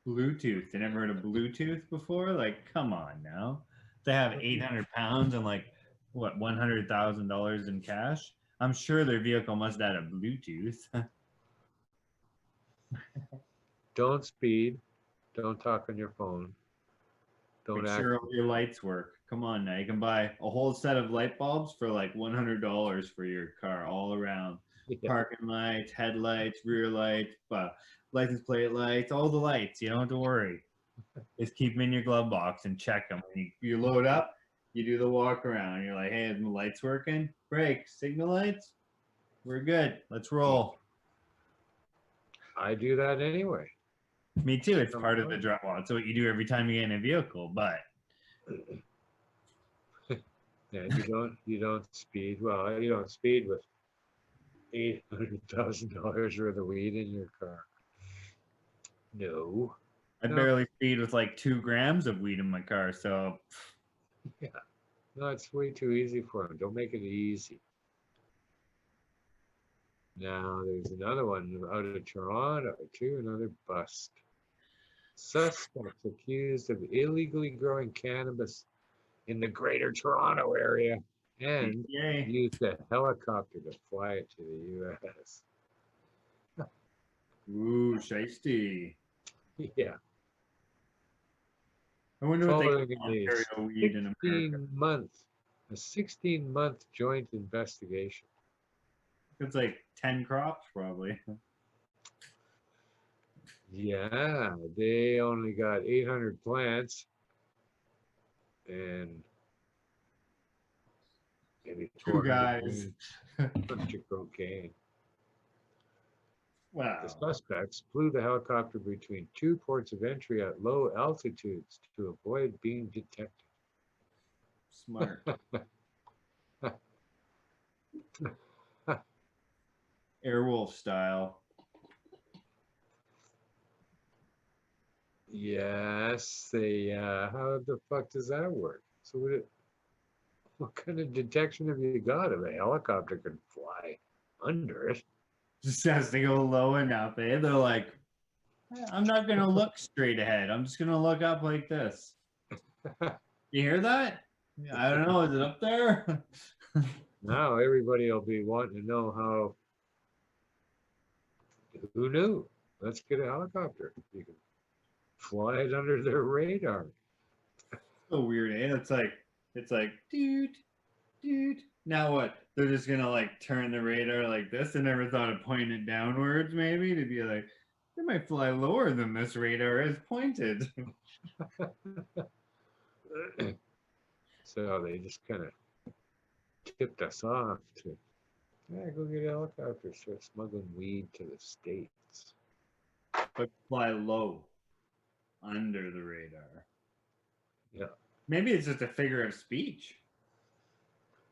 Bluetooth. They never heard of Bluetooth before? Like, come on now. They have 800 pounds and like what, $100,000 in cash. I'm sure their vehicle must have had a Bluetooth. Don't speed. Don't talk on your phone. Don't Make act. sure all your lights work. Come on now. You can buy a whole set of light bulbs for like $100 for your car all around. Yeah. parking lights, headlights, rear lights, license plate lights, all the lights. You don't have to worry. Just keep them in your glove box and check them. When you load up, you do the walk around. You're like, hey, is the lights working? Brake, signal lights? We're good. Let's roll. I do that anyway. Me too. It's part of the drive. Well, it's what you do every time you get in a vehicle, but Yeah, you don't speed. Well, you don't speed with $800,000 worth of weed in your car. No. I No. barely speed with like 2 grams of weed in my car. So Yeah. No, it's way too easy for them. Don't make it easy. Now there's another one out of Toronto too, another bust. Suspects accused of illegally growing cannabis in the Greater Toronto area and yay. used a helicopter to fly it to the U.S. Ooh, shiesty. Yeah. I wonder what they Following call a Ontario weed in America. 16-month joint investigation. It's like 10 crops, probably. Yeah, they only got 800 plants and maybe 2 400 guys. bunch of cocaine. Wow. The suspects flew the helicopter between two ports of entry at low altitudes to avoid being detected. Smart. Airwolf style. Yes, how the fuck does that work? So what kind of detection have you got if a helicopter can fly under it? Just has to go low enough, eh? They're like, I'm not going to look straight ahead. I'm just going to look up like this. You hear that? I don't know. Is it up there? Now everybody will be wanting to know who knew? Let's get a helicopter. You can fly it under their radar. So weird, eh? It's like, dude, dude. Now what? They're just gonna like turn the radar like this. I never thought of pointing it downwards, maybe to be like, they might fly lower than this radar is pointed. So they just kind of tipped us off to, yeah, go get a helicopter, start smuggling weed to the States. But fly low under the radar. Yeah. Maybe it's just a figure of speech.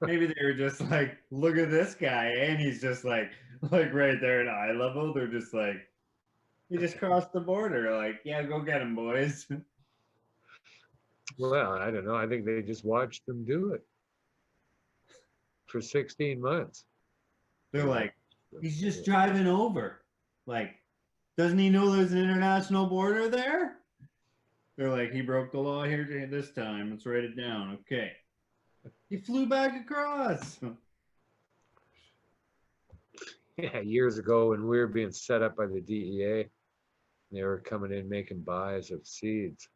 Maybe they were just like, look at this guy, and he's just like right there at eye level. They're just like, he just crossed the border. Like, yeah, go get him, boys. Well, I don't know. I think they just watched them do it for 16 months. They're like, he's just driving over. Like, doesn't he know there's an international border there? They're like, he broke the law here this time. Let's write it down. Okay. He flew back across. Yeah, years ago when we were being set up by the DEA, they were coming in making buys of seeds.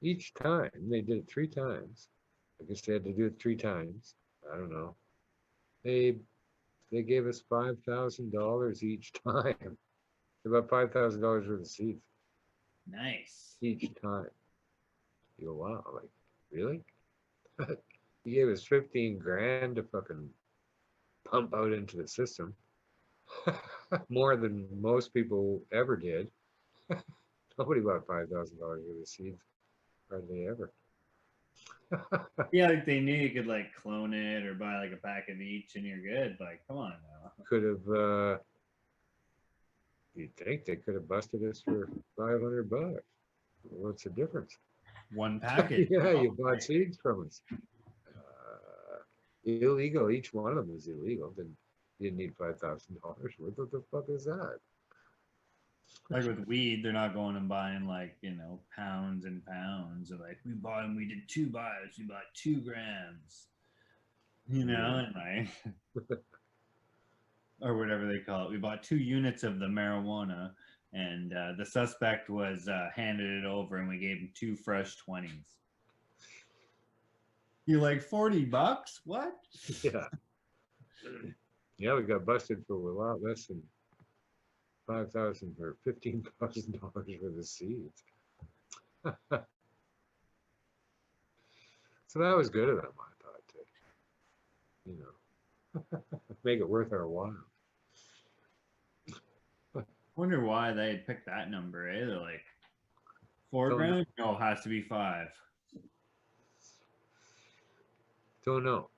Each time, they did it 3 times. I guess they had to do it 3 times. I don't know. They gave us $5,000 each time. About $5,000 worth of seeds. Nice. Each time. You go, wow, like, really? He gave us 15 grand to fucking pump out into the system. More than most people ever did. Nobody bought $5,000 worth of seeds. Hardly ever. Yeah, like they knew you could like clone it or buy like a pack of each and you're good. Like, come on now. Could have, you'd think they could have busted us for $500. What's the difference? One package. Yeah, you bought seeds from us. Illegal. Each one of them is illegal. Then you didn't need $5,000. What the fuck is that? Like with weed, they're not going and buying like, pounds and pounds. They're like, we bought them, we did 2 buys, we bought 2 grams. And like or whatever they call it. We bought 2 units of the marijuana, and the suspect was handed it over, and we gave him 2 fresh 20s. You're like $40? What? Yeah. Yeah, we got busted for a lot less than 5,000 or $15,000 for the seeds. So that was good of them, I thought, to, you know, make it worth our while. Wonder why they had picked that number, eh? They're like, four Don't grand? No, it has to be five. don't know.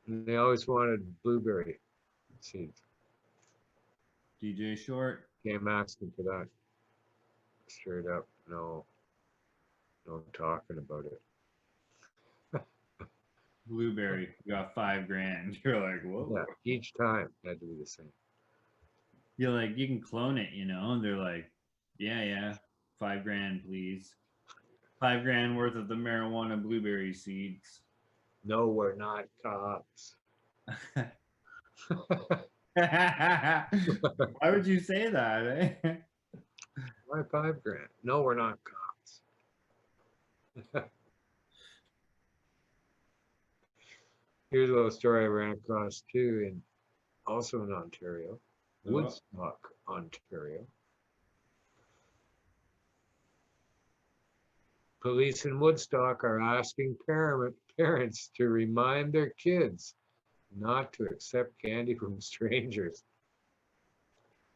And they always wanted blueberry seeds. DJ Short. Came asking for that. Straight up, no talking about it. Blueberry, you got 5 grand. You're like, whoa. Yeah, each time had to be the same. You're like, you can clone it, you know? And they're like, yeah, 5 grand, please. 5 grand worth of the marijuana blueberry seeds. No, we're not cops. Why would you say that, eh? Why 5 grand? No, we're not cops. Here's a little story I ran across too, also in Ontario, Woodstock, Ontario. Police in Woodstock are asking parents to remind their kids not to accept candy from strangers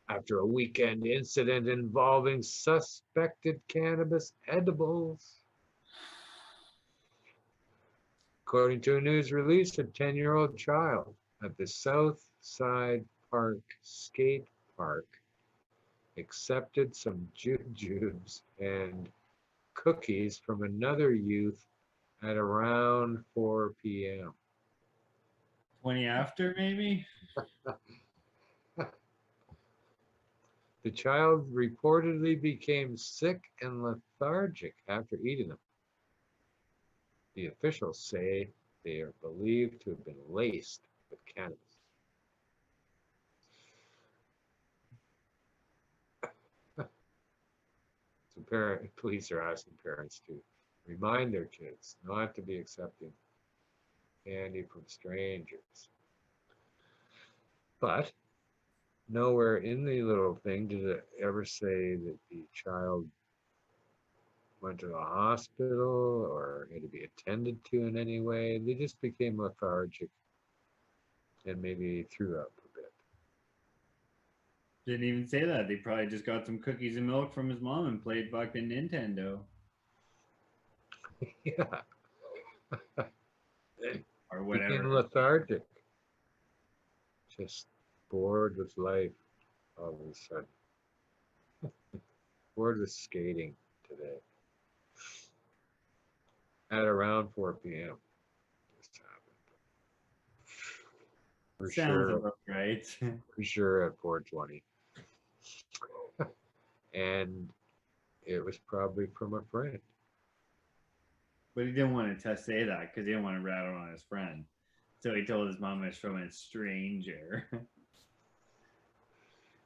after a weekend incident involving suspected cannabis edibles. According to a news release, a 10-year-old child at the South Side Park skate park accepted some jujubes and cookies from another youth at around 4 p.m. 20 after, maybe? The child reportedly became sick and lethargic after eating them. The officials say they are believed to have been laced with cannabis. So police are asking parents to remind their kids not to be accepting candy from strangers. But nowhere in the little thing did it ever say that the child went to the hospital or had to be attended to in any way. They just became lethargic and maybe threw up a bit. Didn't even say that. They probably just got some cookies and milk from his mom and played fucking Nintendo. Yeah. Or whatever. Became lethargic. Just bored with life all of a sudden. Bored with skating today. At around 4 p.m. This happened. For Sounds sure. about right. For sure at 4:20. And it was probably from a friend. But he didn't want to say that because he didn't want to rattle on his friend. So he told his mom it's from a stranger.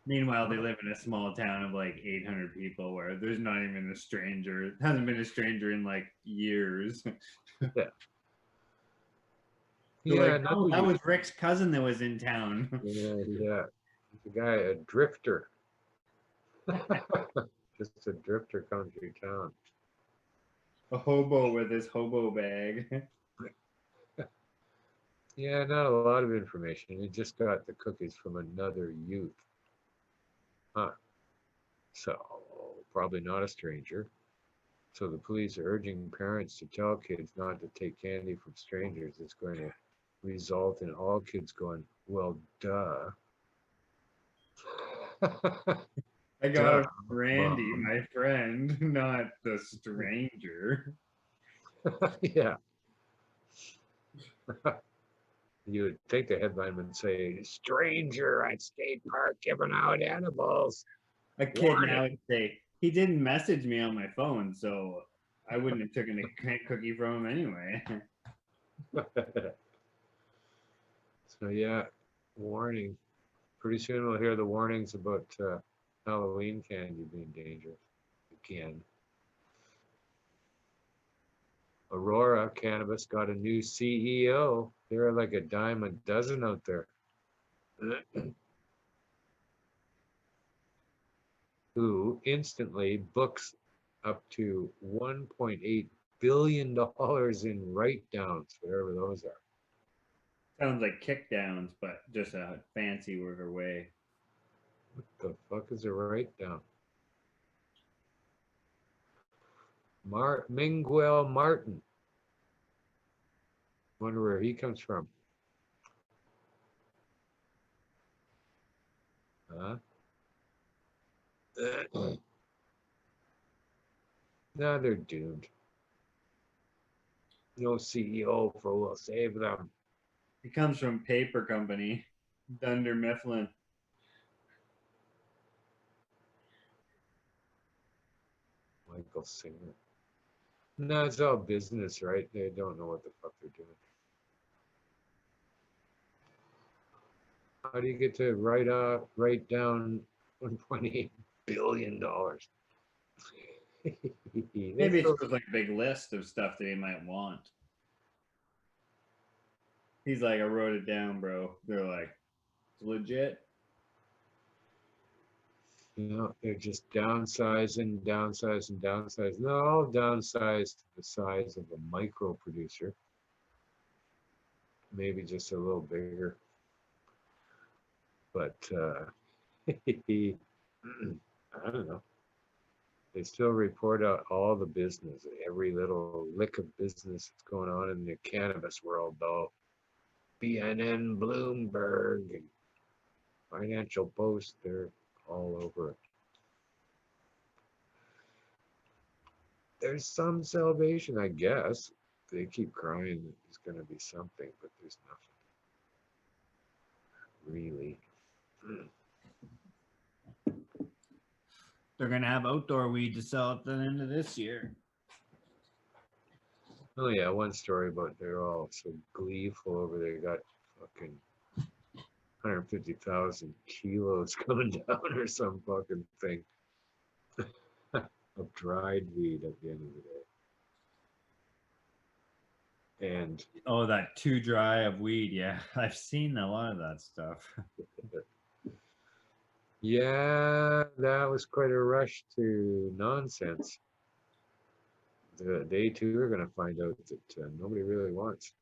Meanwhile, they live in a small town of like 800 people where there's not even a stranger. It hasn't been a stranger in like years. Yeah. Yeah, Like, no, that was Rick's cousin that was in town. Yeah. The guy, a drifter. Just a drifter come through town. A hobo with his hobo bag. Yeah, not a lot of information. He just got the cookies from another youth. Huh. So, probably not a stranger. So the police are urging parents to tell kids not to take candy from strangers. It's going to result in all kids going, well, duh. I got it Duh, from Randy, Mom. my friend, not the stranger. Yeah. You would think the headline would say, stranger at skate park giving out edibles. A kid now would say, he didn't message me on my phone, so I wouldn't have taken a cookie from him anyway. So yeah, warning. Pretty soon we'll hear the warnings about Halloween candy being dangerous again. Aurora Cannabis got a new CEO. There are like a dime a dozen out there. who instantly books up to $1.8 billion in write-downs, whatever those are. Sounds like kickdowns, but just a fancy word way. What the fuck is a write-down? Miguel Martin. Wonder where he comes from. Huh? Now they're doomed. No CEO will save them. He comes from paper company, Dunder Mifflin. Michael Singer. No, it's all business, right? They don't know what the fuck they're doing. How do you get to write down $1.8 billion? Maybe it's just like a big list of stuff that he might want. He's like, I wrote it down, bro. They're like, it's legit. They're just downsizing, downsizing, downsizing. No, all downsized to the size of a micro producer. Maybe just a little bigger. But I don't know. They still report out all the business, every little lick of business that's going on in the cannabis world, though. BNN, Bloomberg, and Financial Post, they're all over it. There's some salvation, I guess. They keep crying that there's going to be something, but there's nothing. Really. They're gonna have outdoor weed to sell at the end of this year. Oh yeah, one story about they're all so gleeful over there. Got fucking 150,000 kilos coming down or some fucking thing of dried weed at the end of the day. And oh, that too dry of weed. Yeah, I've seen a lot of that stuff. yeah, that was quite a rush to nonsense. They too are going to find out that nobody really wants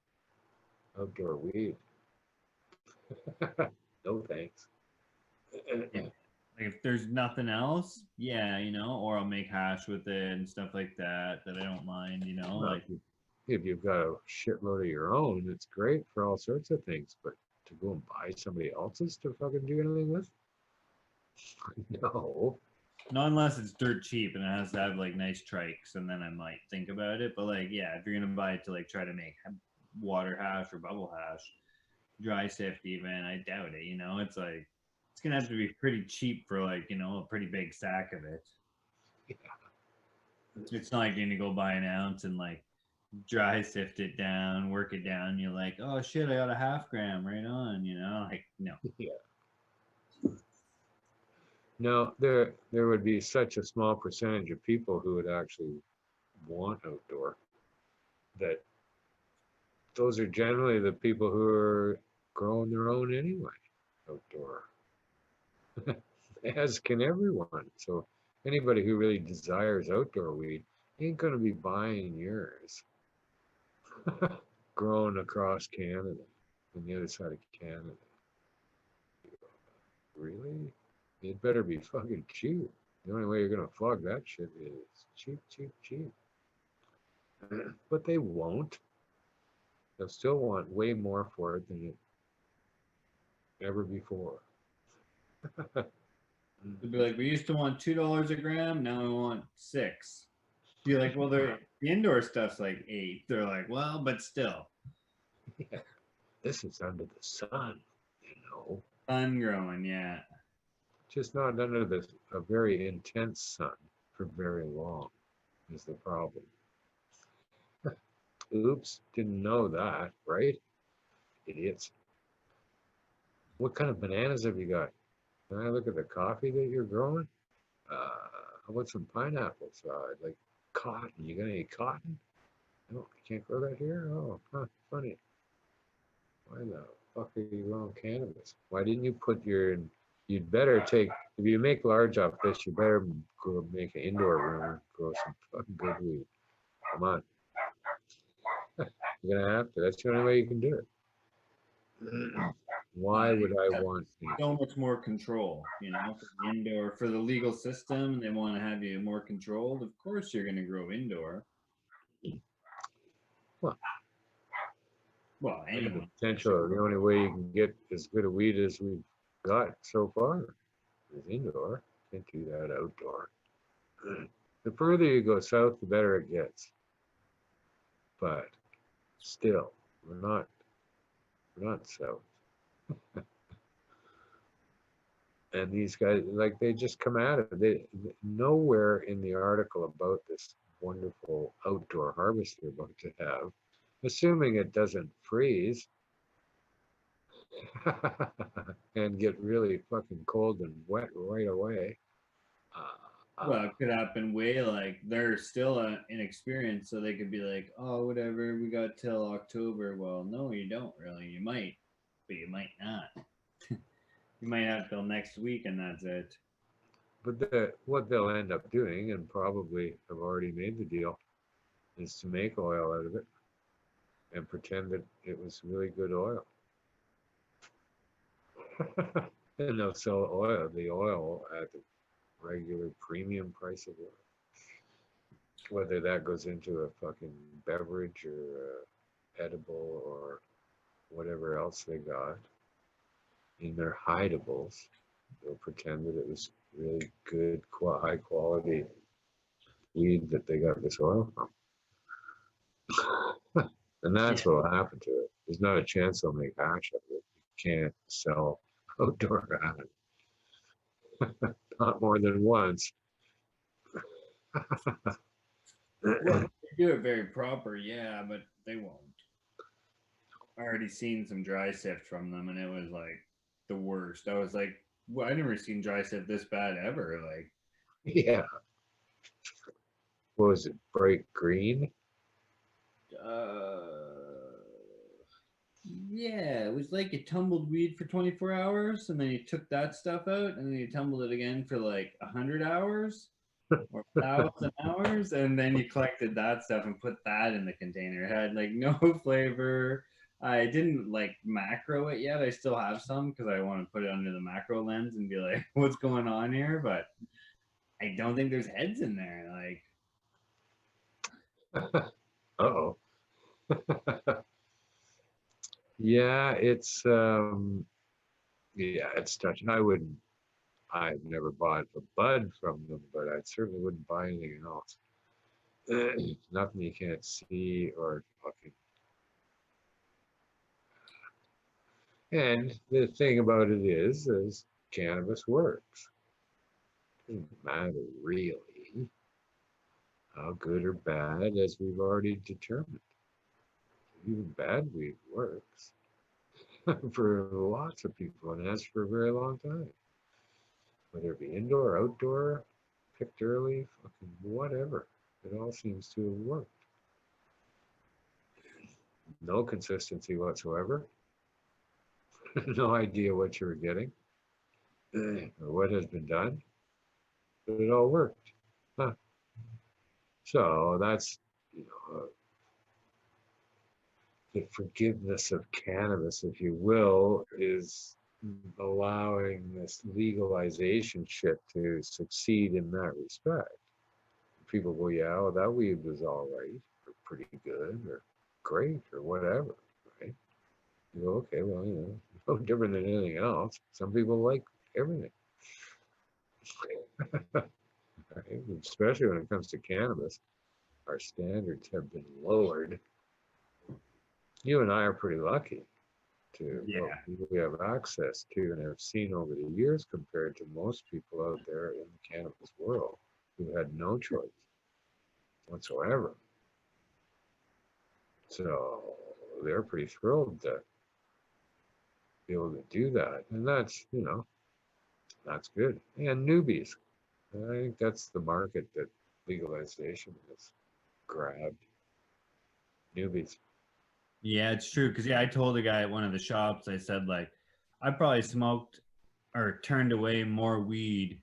outdoor weed. No thanks. Like if there's nothing else, yeah, or I'll make hash with it and stuff like that I don't mind, like if you've got a shitload of your own, it's great for all sorts of things, but to go and buy somebody else's to fucking do anything with? No. not unless it's dirt cheap and it has to have like nice trikes, and then I might think about it. But like, yeah, if you're gonna buy it to like try to make water hash or bubble hash, dry sift even, I doubt it. It's like it's gonna have to be pretty cheap for like a pretty big sack of it. Yeah. It's not like you're gonna go buy an ounce and like dry sift it down, work it down. You're like, oh shit, I got a half gram right on. Like no. Yeah. No, there would be such a small percentage of people who would actually want outdoor that those are generally the people who are growing their own anyway, outdoor. As can everyone. So anybody who really desires outdoor weed ain't going to be buying yours. Grown across Canada, on the other side of Canada. Really? It better be fucking cheap. The only way you're going to flog that shit is cheap, cheap, cheap. But they won't. They'll still want way more for it than ever before. They'd be like, we used to want $2 a gram, now we want $6. You're like, well, the indoor stuff's like 8. They're like, well, but still. Yeah. This is under the sun, Sun growing, yeah. Just not under a very intense sun for very long is the problem. Oops, didn't know that, right? Idiots. What kind of bananas have you got? Can I look at the coffee that you're growing? How about some pineapples? I'd like cotton. You got any cotton? No, you can't grow that here? Oh, huh, funny. Why the fuck are you growing cannabis? Why didn't you put your? You'd better take if you make large off this. You better go make an indoor room and grow some fucking good weed. Come on, you're gonna have to. That's the only way you can do it. Why would I want to? So much more control, you know, for the indoor, for the legal system, and they want to have you more controlled. Of course, you're going to grow indoor. Well, Well, the anyone. potential. The only way you can get as good a weed as we've got so far is indoor. Can't do that outdoor. The further you go south, the better it gets. But still, we're not south. And these guys, like, they just come at it. Nowhere in the article about this wonderful outdoor harvest they're about to have, assuming it doesn't freeze and get really fucking cold and wet right away. Well, it could happen way like they're still inexperienced, so they could be like, oh, whatever, we got till October. Well, no, you don't really. You might, but you might not. You might have till next week, and that's it. But what they'll end up doing, and probably have already made the deal, is to make oil out of it and pretend that it was really good oil. And they'll sell the oil at the regular premium price of oil. Whether that goes into a fucking beverage or edible or whatever else they got in their hideables, they'll pretend that it was really good, high quality weed that they got this oil from. And that's what will happen to it. There's not a chance they'll make hash of it. You can't sell outdoor hash. Not more than once. Well, they do it very proper, yeah, but they won't. I already seen some dry sift from them, and it was like the worst. I was like, well, I never seen dry sift this bad ever. Like, Yeah. What was it? Bright green? uh, yeah, it was like you tumbled weed for 24 hours, and then you took that stuff out, and then you tumbled it again for like 100 hours or 1,000 hours, and then you collected that stuff and put that in the container. It had like no flavor. I didn't like macro it yet. I still have some because I want to put it under the macro lens and be like, what's going on here? But I don't think there's heads in there. Like, Uh-oh. Yeah, it's touching. I've never bought a bud from them, but I certainly wouldn't buy anything else. Nothing you can't see or fucking. And the thing about it is cannabis works. Doesn't matter really how good or bad, as we've already determined. Even bad weed works for lots of people, and has for a very long time. Whether it be indoor, outdoor, picked early, fucking whatever. It all seems to have worked. No consistency whatsoever. No idea what you were getting or what has been done, but it all worked. Huh. So that's, you know, the forgiveness of cannabis, if you will, is allowing this legalization shit to succeed in that respect. People go, yeah, well, that weed was all right, or pretty good, or great, or whatever, right? You go, okay, well, you know, no different than anything else. Some people like everything, right? Especially when it comes to cannabis. Our standards have been lowered. You and I are pretty lucky to yeah, what we have access to and have seen over the years compared to most people out there in the cannabis world who had no choice whatsoever. So they're pretty thrilled to be able to do that. And that's, you know, that's good. And newbies. I think that's the market that legalization has grabbed. Newbies. Yeah, it's true. Cause yeah, I told a guy at one of the shops, I said like, I probably smoked or turned away more weed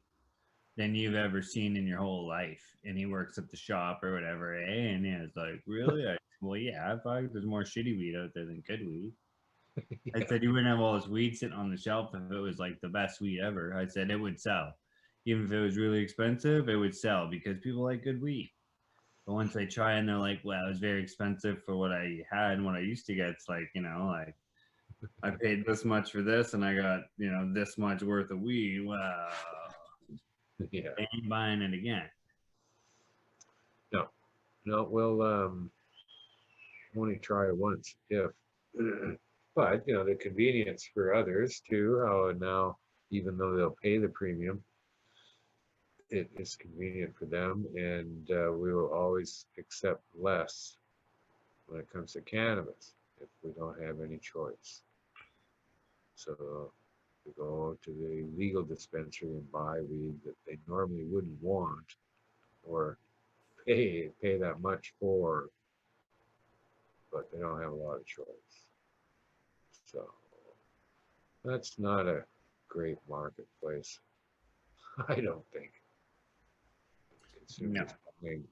than you've ever seen in your whole life. And he works at the shop or whatever, eh? And yeah, it's like, really? Well, yeah, I thought there's more shitty weed out there than good weed. I Yeah, said you wouldn't have all this weed sitting on the shelf if it was like the best weed ever. I said it would sell. Even if it was really expensive, it would sell because people like good weed. But once they try and they're like, well, it was very expensive for what I had and what I used to get, it's like, like I paid this much for this and I got, this much worth of weed. Well, yeah. they ain't buying it again. No, no, we'll only try it once if. But the convenience for others too. How now, even though they'll pay the premium, it is convenient for them, and we will always accept less when it comes to cannabis if we don't have any choice. So we go to the legal dispensary and buy weed that they normally wouldn't want or pay that much for, but they don't have a lot of choice. So that's not a great marketplace, I don't think. No. Consumers buying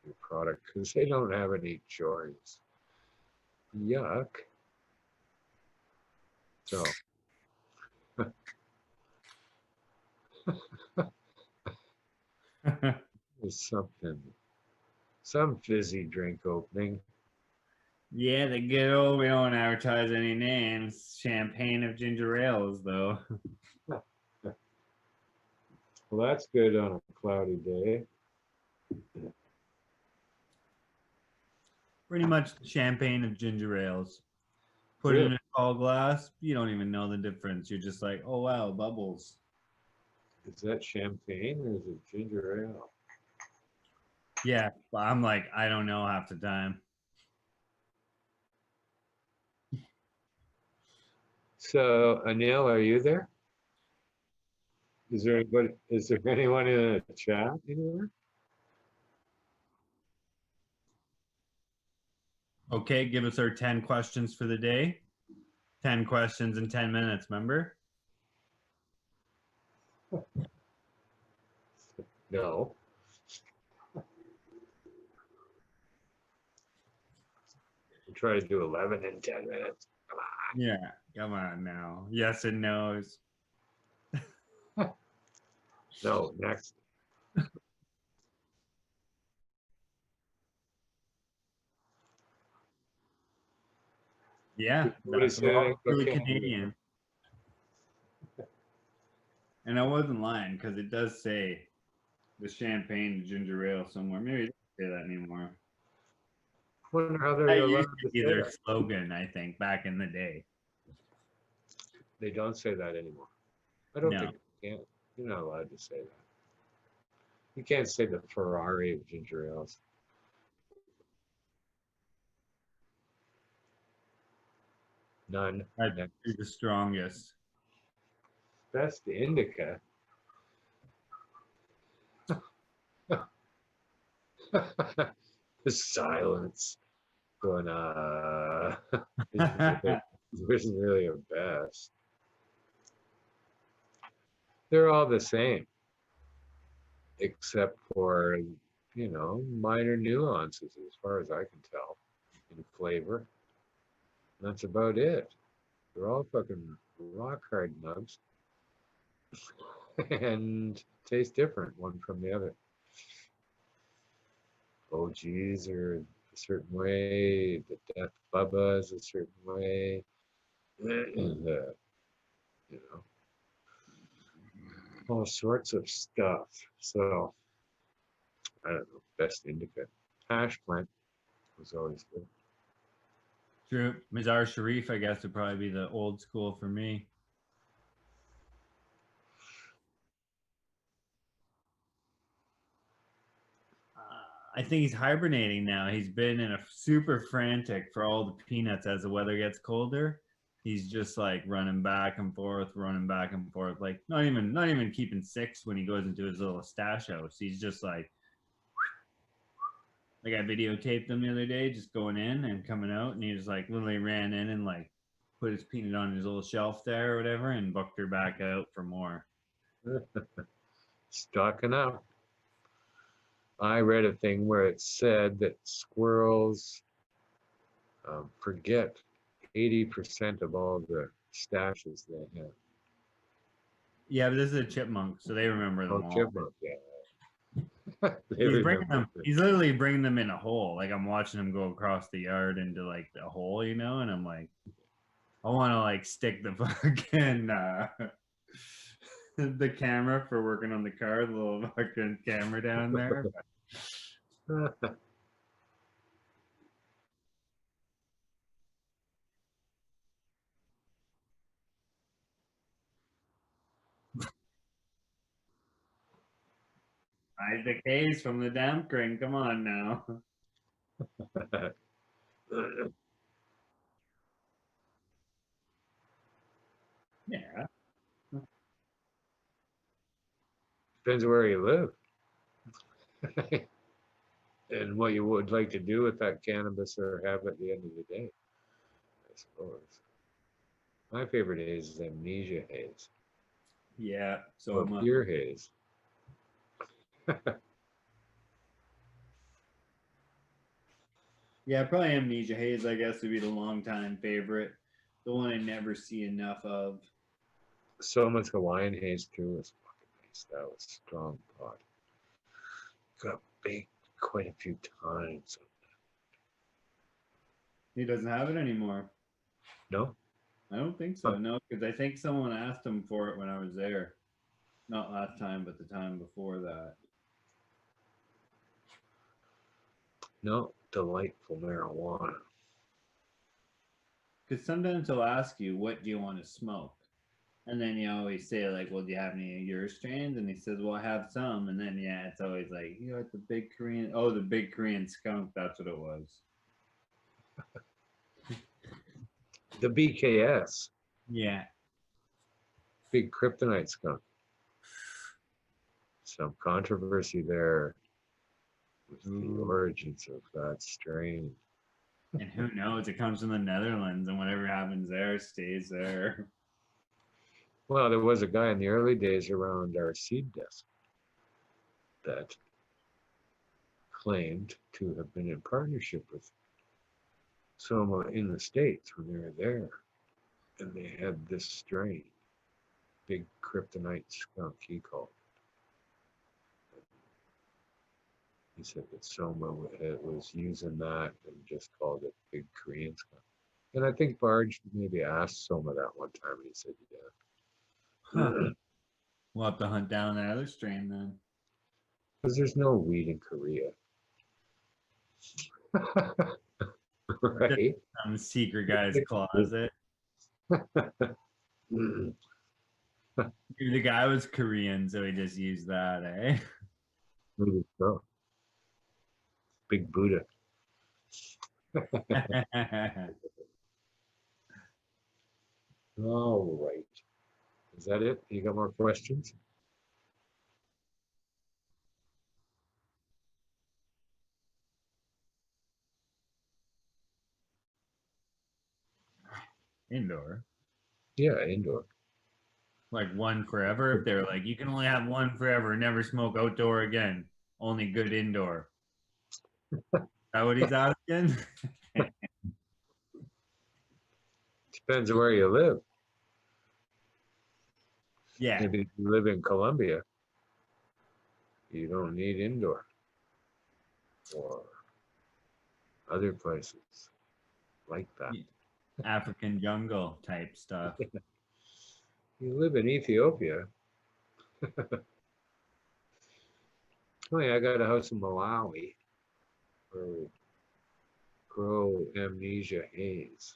your product because they don't have any choice. Yuck. So there's some fizzy drink opening. Yeah, the good old, we don't advertise any names. Champagne of ginger ales, though. Well, that's good on a cloudy day. Pretty much champagne of ginger ales. Put it Really? in a tall glass, you don't even know the difference. You're just like, oh wow, bubbles. Is that champagne or is it ginger ale? Yeah, but I'm like, I don't know half the time. So, Anil, are you there? Is there anybody? Is there anyone in the chat anywhere? Okay, give us our 10 questions for the day. 10 questions in 10 minutes, remember? No. We'll try to do 11 in 10 minutes. Come Yeah, come on now. Yes and no's. on. No, next. Yeah, Nobody that's said anything all about truly Canada. Canadian. And I wasn't lying because it does say the champagne ginger ale somewhere. Maybe it doesn't say that anymore. Wonder how they're That allowed used to to be say their that. slogan, I think, back in the day. They don't say that anymore. I don't No. think you can. You're not allowed to say that. You can't say the Ferrari of ginger ales. None. I'd be Next. the strongest. Best indica. The silence going, isn't really a best. They're all the same, except for, minor nuances as far as I can tell in flavor. That's about it. They're all fucking rock hard nugs and taste different one from the other. OGs are a certain way, the Death Bubba is a certain way. you know, all sorts of stuff. So I don't know. Best indica. Hash plant was always good. True. Mazar Sharif, I guess, would probably be the old school for me. I think he's hibernating now. He's been in a super frantic for all the peanuts as the weather gets colder. He's just like running back and forth, running back and forth, like not even keeping six when he goes into his little stash house. He's just like Like I videotaped him the other day, just going in and coming out, and he just like literally ran in and like put his peanut on his little shelf there or whatever, and booked her back out for more. Stocking up. I read a thing where it said that squirrels forget 80% of all the stashes they have. Yeah, but this is a chipmunk, so they remember Oh, them all. chipmunk, yeah. They He's bringing remember. them. He's literally bringing them in a hole. Like I'm watching him go across the yard into like the hole, you know, and I'm like, I want to like stick the fucking the camera for working on the car, the little fucking camera down there. Hide the case from the dampering. Come on now. Yeah. Depends where you live and what you would like to do with that cannabis or have at the end of the day, I suppose. My favorite haze is Amnesia haze Yeah. So or much. pure haze. Yeah, probably Amnesia Haze, I guess, would be the long time favorite. The one I never see enough of. So much Hawaiian haze too was fucking nice. That was strong pot. Got baked quite a few times. He doesn't have it anymore. No? I don't think so. No, because I think someone asked him for it when I was there. Not last time, but the time before that. No, delightful marijuana. Because sometimes he'll ask you, what do you want to smoke? And then you always say, like, well, do you have any of your strains? And he says, well, I have some. And then, yeah, it's always like, you got the big Korean. Oh, the big Korean skunk. That's what it was. The BKS, Yeah. big kryptonite skunk. Some controversy there with the origins of that strain. And who knows? It comes from the Netherlands, and whatever happens there stays there. Well, there was a guy in the early days around our seed desk that claimed to have been in partnership with someone in the States when they were there. And they had this strain, big kryptonite skunk, he called it. He said that Soma was using that and just called it big Korean skunk. And I think Barge maybe asked Soma that one time, and he said, Huh. yeah. We'll have to hunt down that other strain then. Because there's no weed in Korea. Right? Some secret guy's closet. Mm, Maybe the guy was Korean, so he just used that, eh? maybe so. Big Buddha. All right. Is that it? You got more questions? Indoor. Yeah, indoor. Like one forever. If they're like, you can only have one forever, never smoke outdoor again. Only good indoor. Is that what he's asking? Depends where you live. Yeah. Maybe if you live in Colombia, you don't need indoor. Or other places like that. African jungle type stuff. You live in Ethiopia. Oh yeah, I got a house in Malawi where we grow Amnesia haze.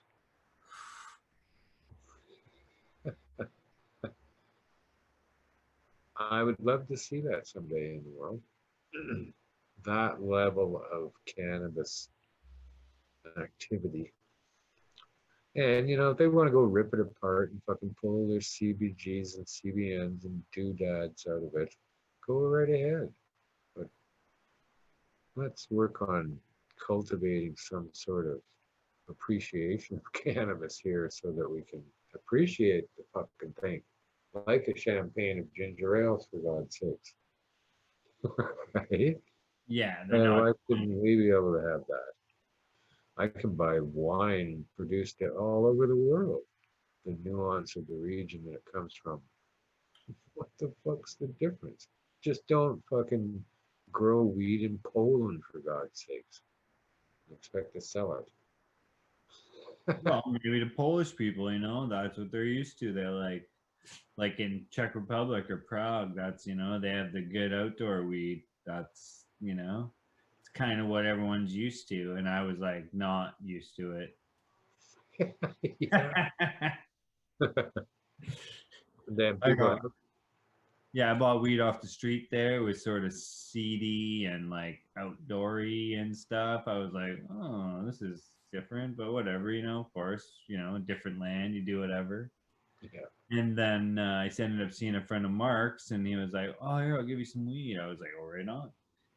I would love to see that someday in the world. That level of cannabis activity. And you know, if they want to go rip it apart and fucking pull their CBGs and CBNs and doodads out of it, go right ahead. But let's work on cultivating some sort of appreciation of cannabis here so that we can appreciate the fucking thing. Like a champagne of ginger ale, for God's sakes. Right? Yeah, they're And not. why couldn't we be able to have that? I can buy wine produced all over the world. The nuance of the region that it comes from. What the fuck's the difference? Just don't fucking grow weed in Poland, for God's sakes. Expect to sell it. Well, maybe the Polish people, that's what they're used to. They're like in Czech Republic or Prague, that's, they have the good outdoor weed. That's, it's kind of what everyone's used to. And I was like, not used to it. Yeah. Then I people got, have, yeah, I bought weed off the street there. It was sort of seedy and like outdoory and stuff. I was like, oh, this is different, but whatever, of course, different land, you do whatever. yeah. And then I ended up seeing a friend of Mark's, and he was like, "Oh, here, I'll give you some weed." I was like, "Oh, right on."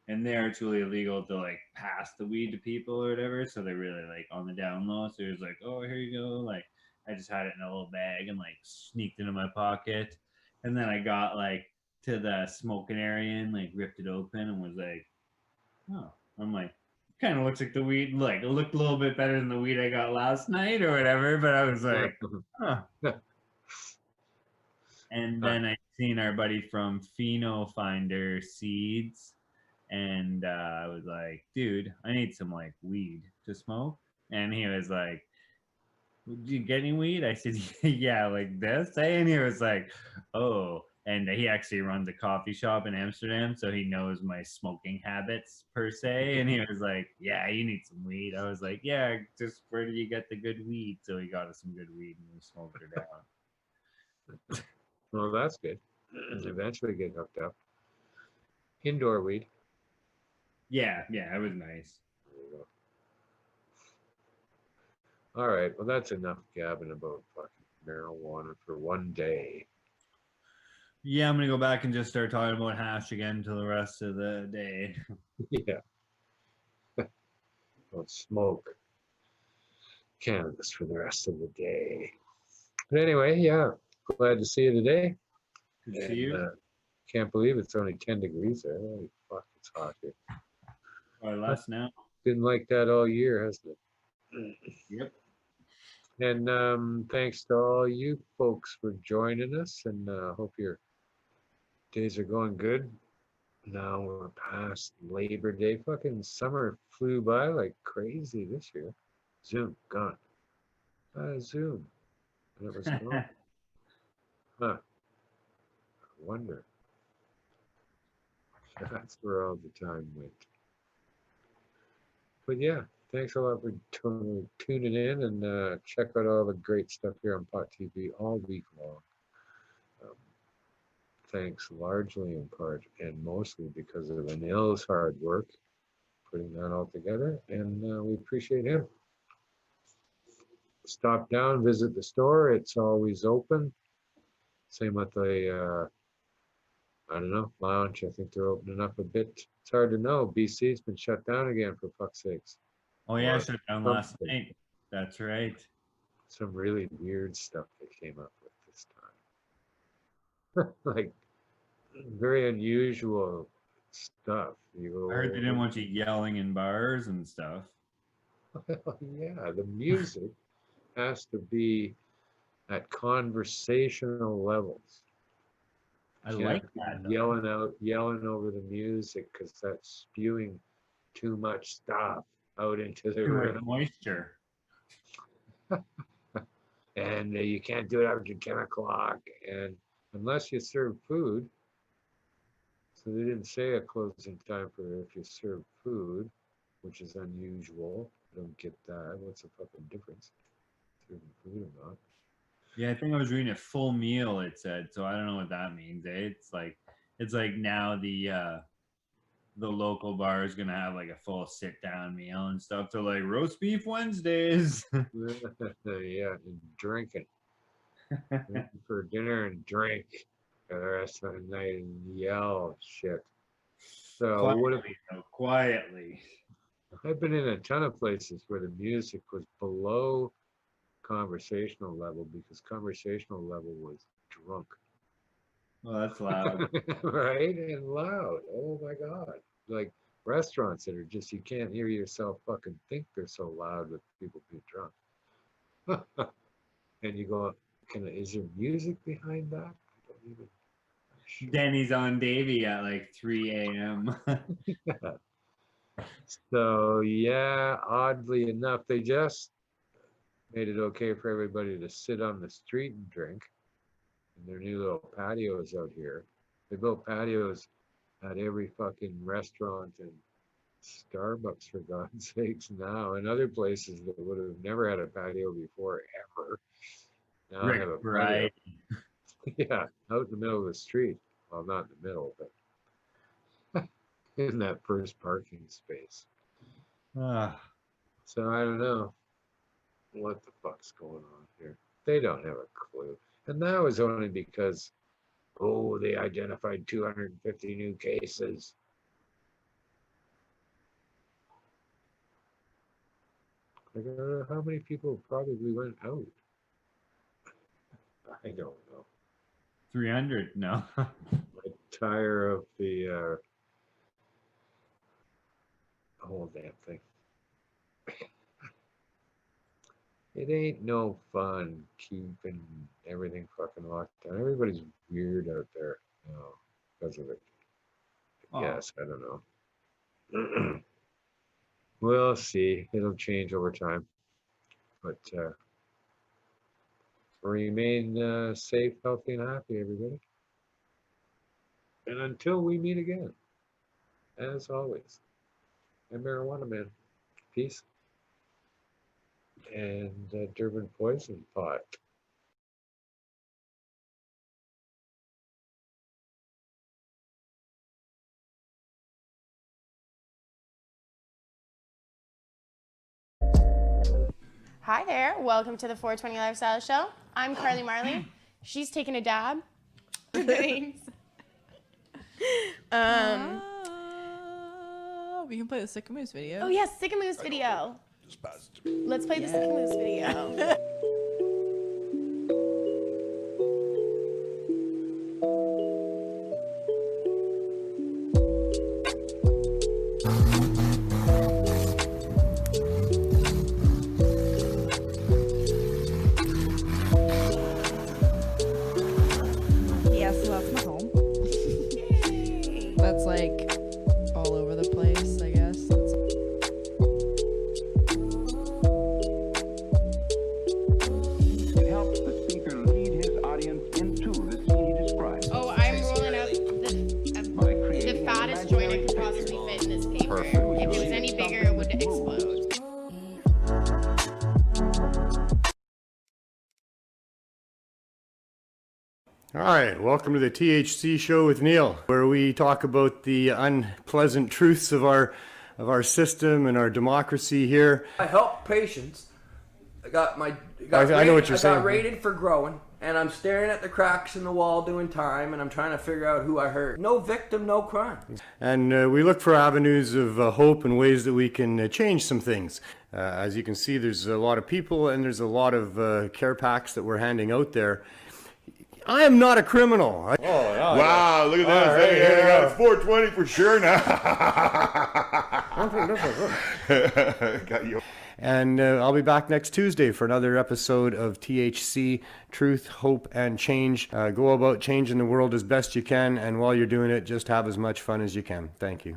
And there, it's really illegal to like pass the weed to people or whatever, so they really like on the down low. So he was like, "Oh, here you go." Like I just had it in a little bag and like sneaked into my pocket, and then I got like to the smoking area and like ripped it open and was like, "Oh," I'm like. Kind of looks like the weed, like it looked a little bit better than the weed I got last night or whatever. But I was like, huh, and then I seen our buddy from Pheno Finder Seeds, and I was like, dude, I need some like weed to smoke. And he was like, "Did you get any weed?" I said, "Yeah, like this." And he was like, "Oh." And he actually runs a coffee shop in Amsterdam, so he knows my smoking habits per se. And he was like, "Yeah, you need some weed." I was like, "Yeah, just where did you get the good weed?" So he got us some good weed, and we smoked her down. Well, that's good. Eventually get hooked up. Indoor weed. Yeah, yeah, it was nice. There you go. All right. Well, that's enough gabbing about fucking marijuana for one day. Yeah, I'm gonna go back and just start talking about hash again till the rest of the day. Yeah. Don't smoke cannabis for the rest of the day. But anyway, yeah. Glad to see you today. Good to see And you. can't believe it's only 10 degrees there. Holy fuck, it's hot here. Probably less now. Been like that all year, hasn't it? Yep. And thanks to all you folks for joining us. And hope your days are going good. Now we're past Labor Day. Fucking summer flew by like crazy this year. Zoom, gone. Zoom. And it was gone. Huh. I wonder. That's where all the time went. But yeah, thanks a lot for tuning in and check out all the great stuff here on Pot TV all week long. Um, thanks largely in part and mostly because of Anil's hard work putting that all together, and we appreciate him. Stop down, visit the store. It's always open. Same with the, I don't know, lounge. I think they're opening up a bit. It's hard to know. BC's been shut down again for fuck's sakes. Oh yeah, Or shut down last something. night. That's right. Some really weird stuff they came up with this time. Like very unusual stuff. You I heard they didn't go, want you yelling in bars and stuff. well, yeah, the music has to be at conversational levels. I Can't like be that though. yelling over the music because that's spewing too much stuff out into the Too much room. moisture. And you can't do it after 10 o'clock. And unless you serve food, so they didn't say a closing time for if you serve food, which is unusual. I don't get that. What's the fucking difference? Serving food or not? Yeah, I think I was reading a full meal. It said, so I don't know what that means. It's like now the local bar is gonna have like a full sit down meal and stuff. So like roast beef Wednesdays. Yeah, and drinking. Drinking for dinner and drink for the rest of the night and yell shit. So what if, Quietly, though, quietly. I've been in a ton of places where the music was below conversational level because conversational level was drunk. Well, that's loud. Right? And loud. Oh my God. Like restaurants that are just, you can't hear yourself fucking think they're so loud with people being drunk. And you go, is there music behind that? I don't even. Denny's on Davy at like 3 a.m. Yeah. So yeah, oddly enough, they just made it okay for everybody to sit on the street and drink in their new little patios out here. They built patios at every fucking restaurant and Starbucks, for God's sakes, now, and other places that would have never had a patio before ever. Now Rick have a patio. Bride. Yeah, out in the middle of the street. Well, not in the middle, but in that first parking space. Ah, So I don't know what the fuck's going on here. They don't have a clue. And that was only because, oh, they identified 250 new cases. Like, how many people probably went out? I don't know. 300? No. I'm tired of the whole damn thing. It ain't no fun keeping everything fucking locked down. Everybody's weird out there, you know, because of it. Oh. Yes, I don't know. We'll see. It'll change over time. But remain safe, healthy, and happy, everybody. And until we meet again, as always, I'm Marijuana Man. Peace. And Durban Poison Pot. Hi there, welcome to the 420 Lifestyle Show. I'm Carly Marley. She's taking a dab. Thanks. We can play the Sick Moose video. Oh yes, Sick and Moose video. Let's play the Sick and Moose video. Yeah, so that's my home. That's like all over the place, I guess. It helps the speaker lead his audience into the scene he describes. Oh, I'm rolling up the fattest joint I could possibly fit in this paper. If it was any bigger, it would explode. All right, welcome to the THC show with Neil, where we talk about the unpleasant truths of our system and our democracy here. I help patients. I know what you're saying. I got rated for growing, and I'm staring at the cracks in the wall doing time, and I'm trying to figure out who I hurt. No victim, no crime. And we look for avenues of hope and ways that we can change some things. As you can see, there's a lot of people, and there's a lot of care packs that we're handing out there. I am not a criminal. Wow, look at this. Right, Hey, it's 420 for sure now. Got you. And I'll be back next Tuesday for another episode of THC, Truth, Hope, and Change. Go about changing the world as best you can, and while you're doing it, just have as much fun as you can. Thank you.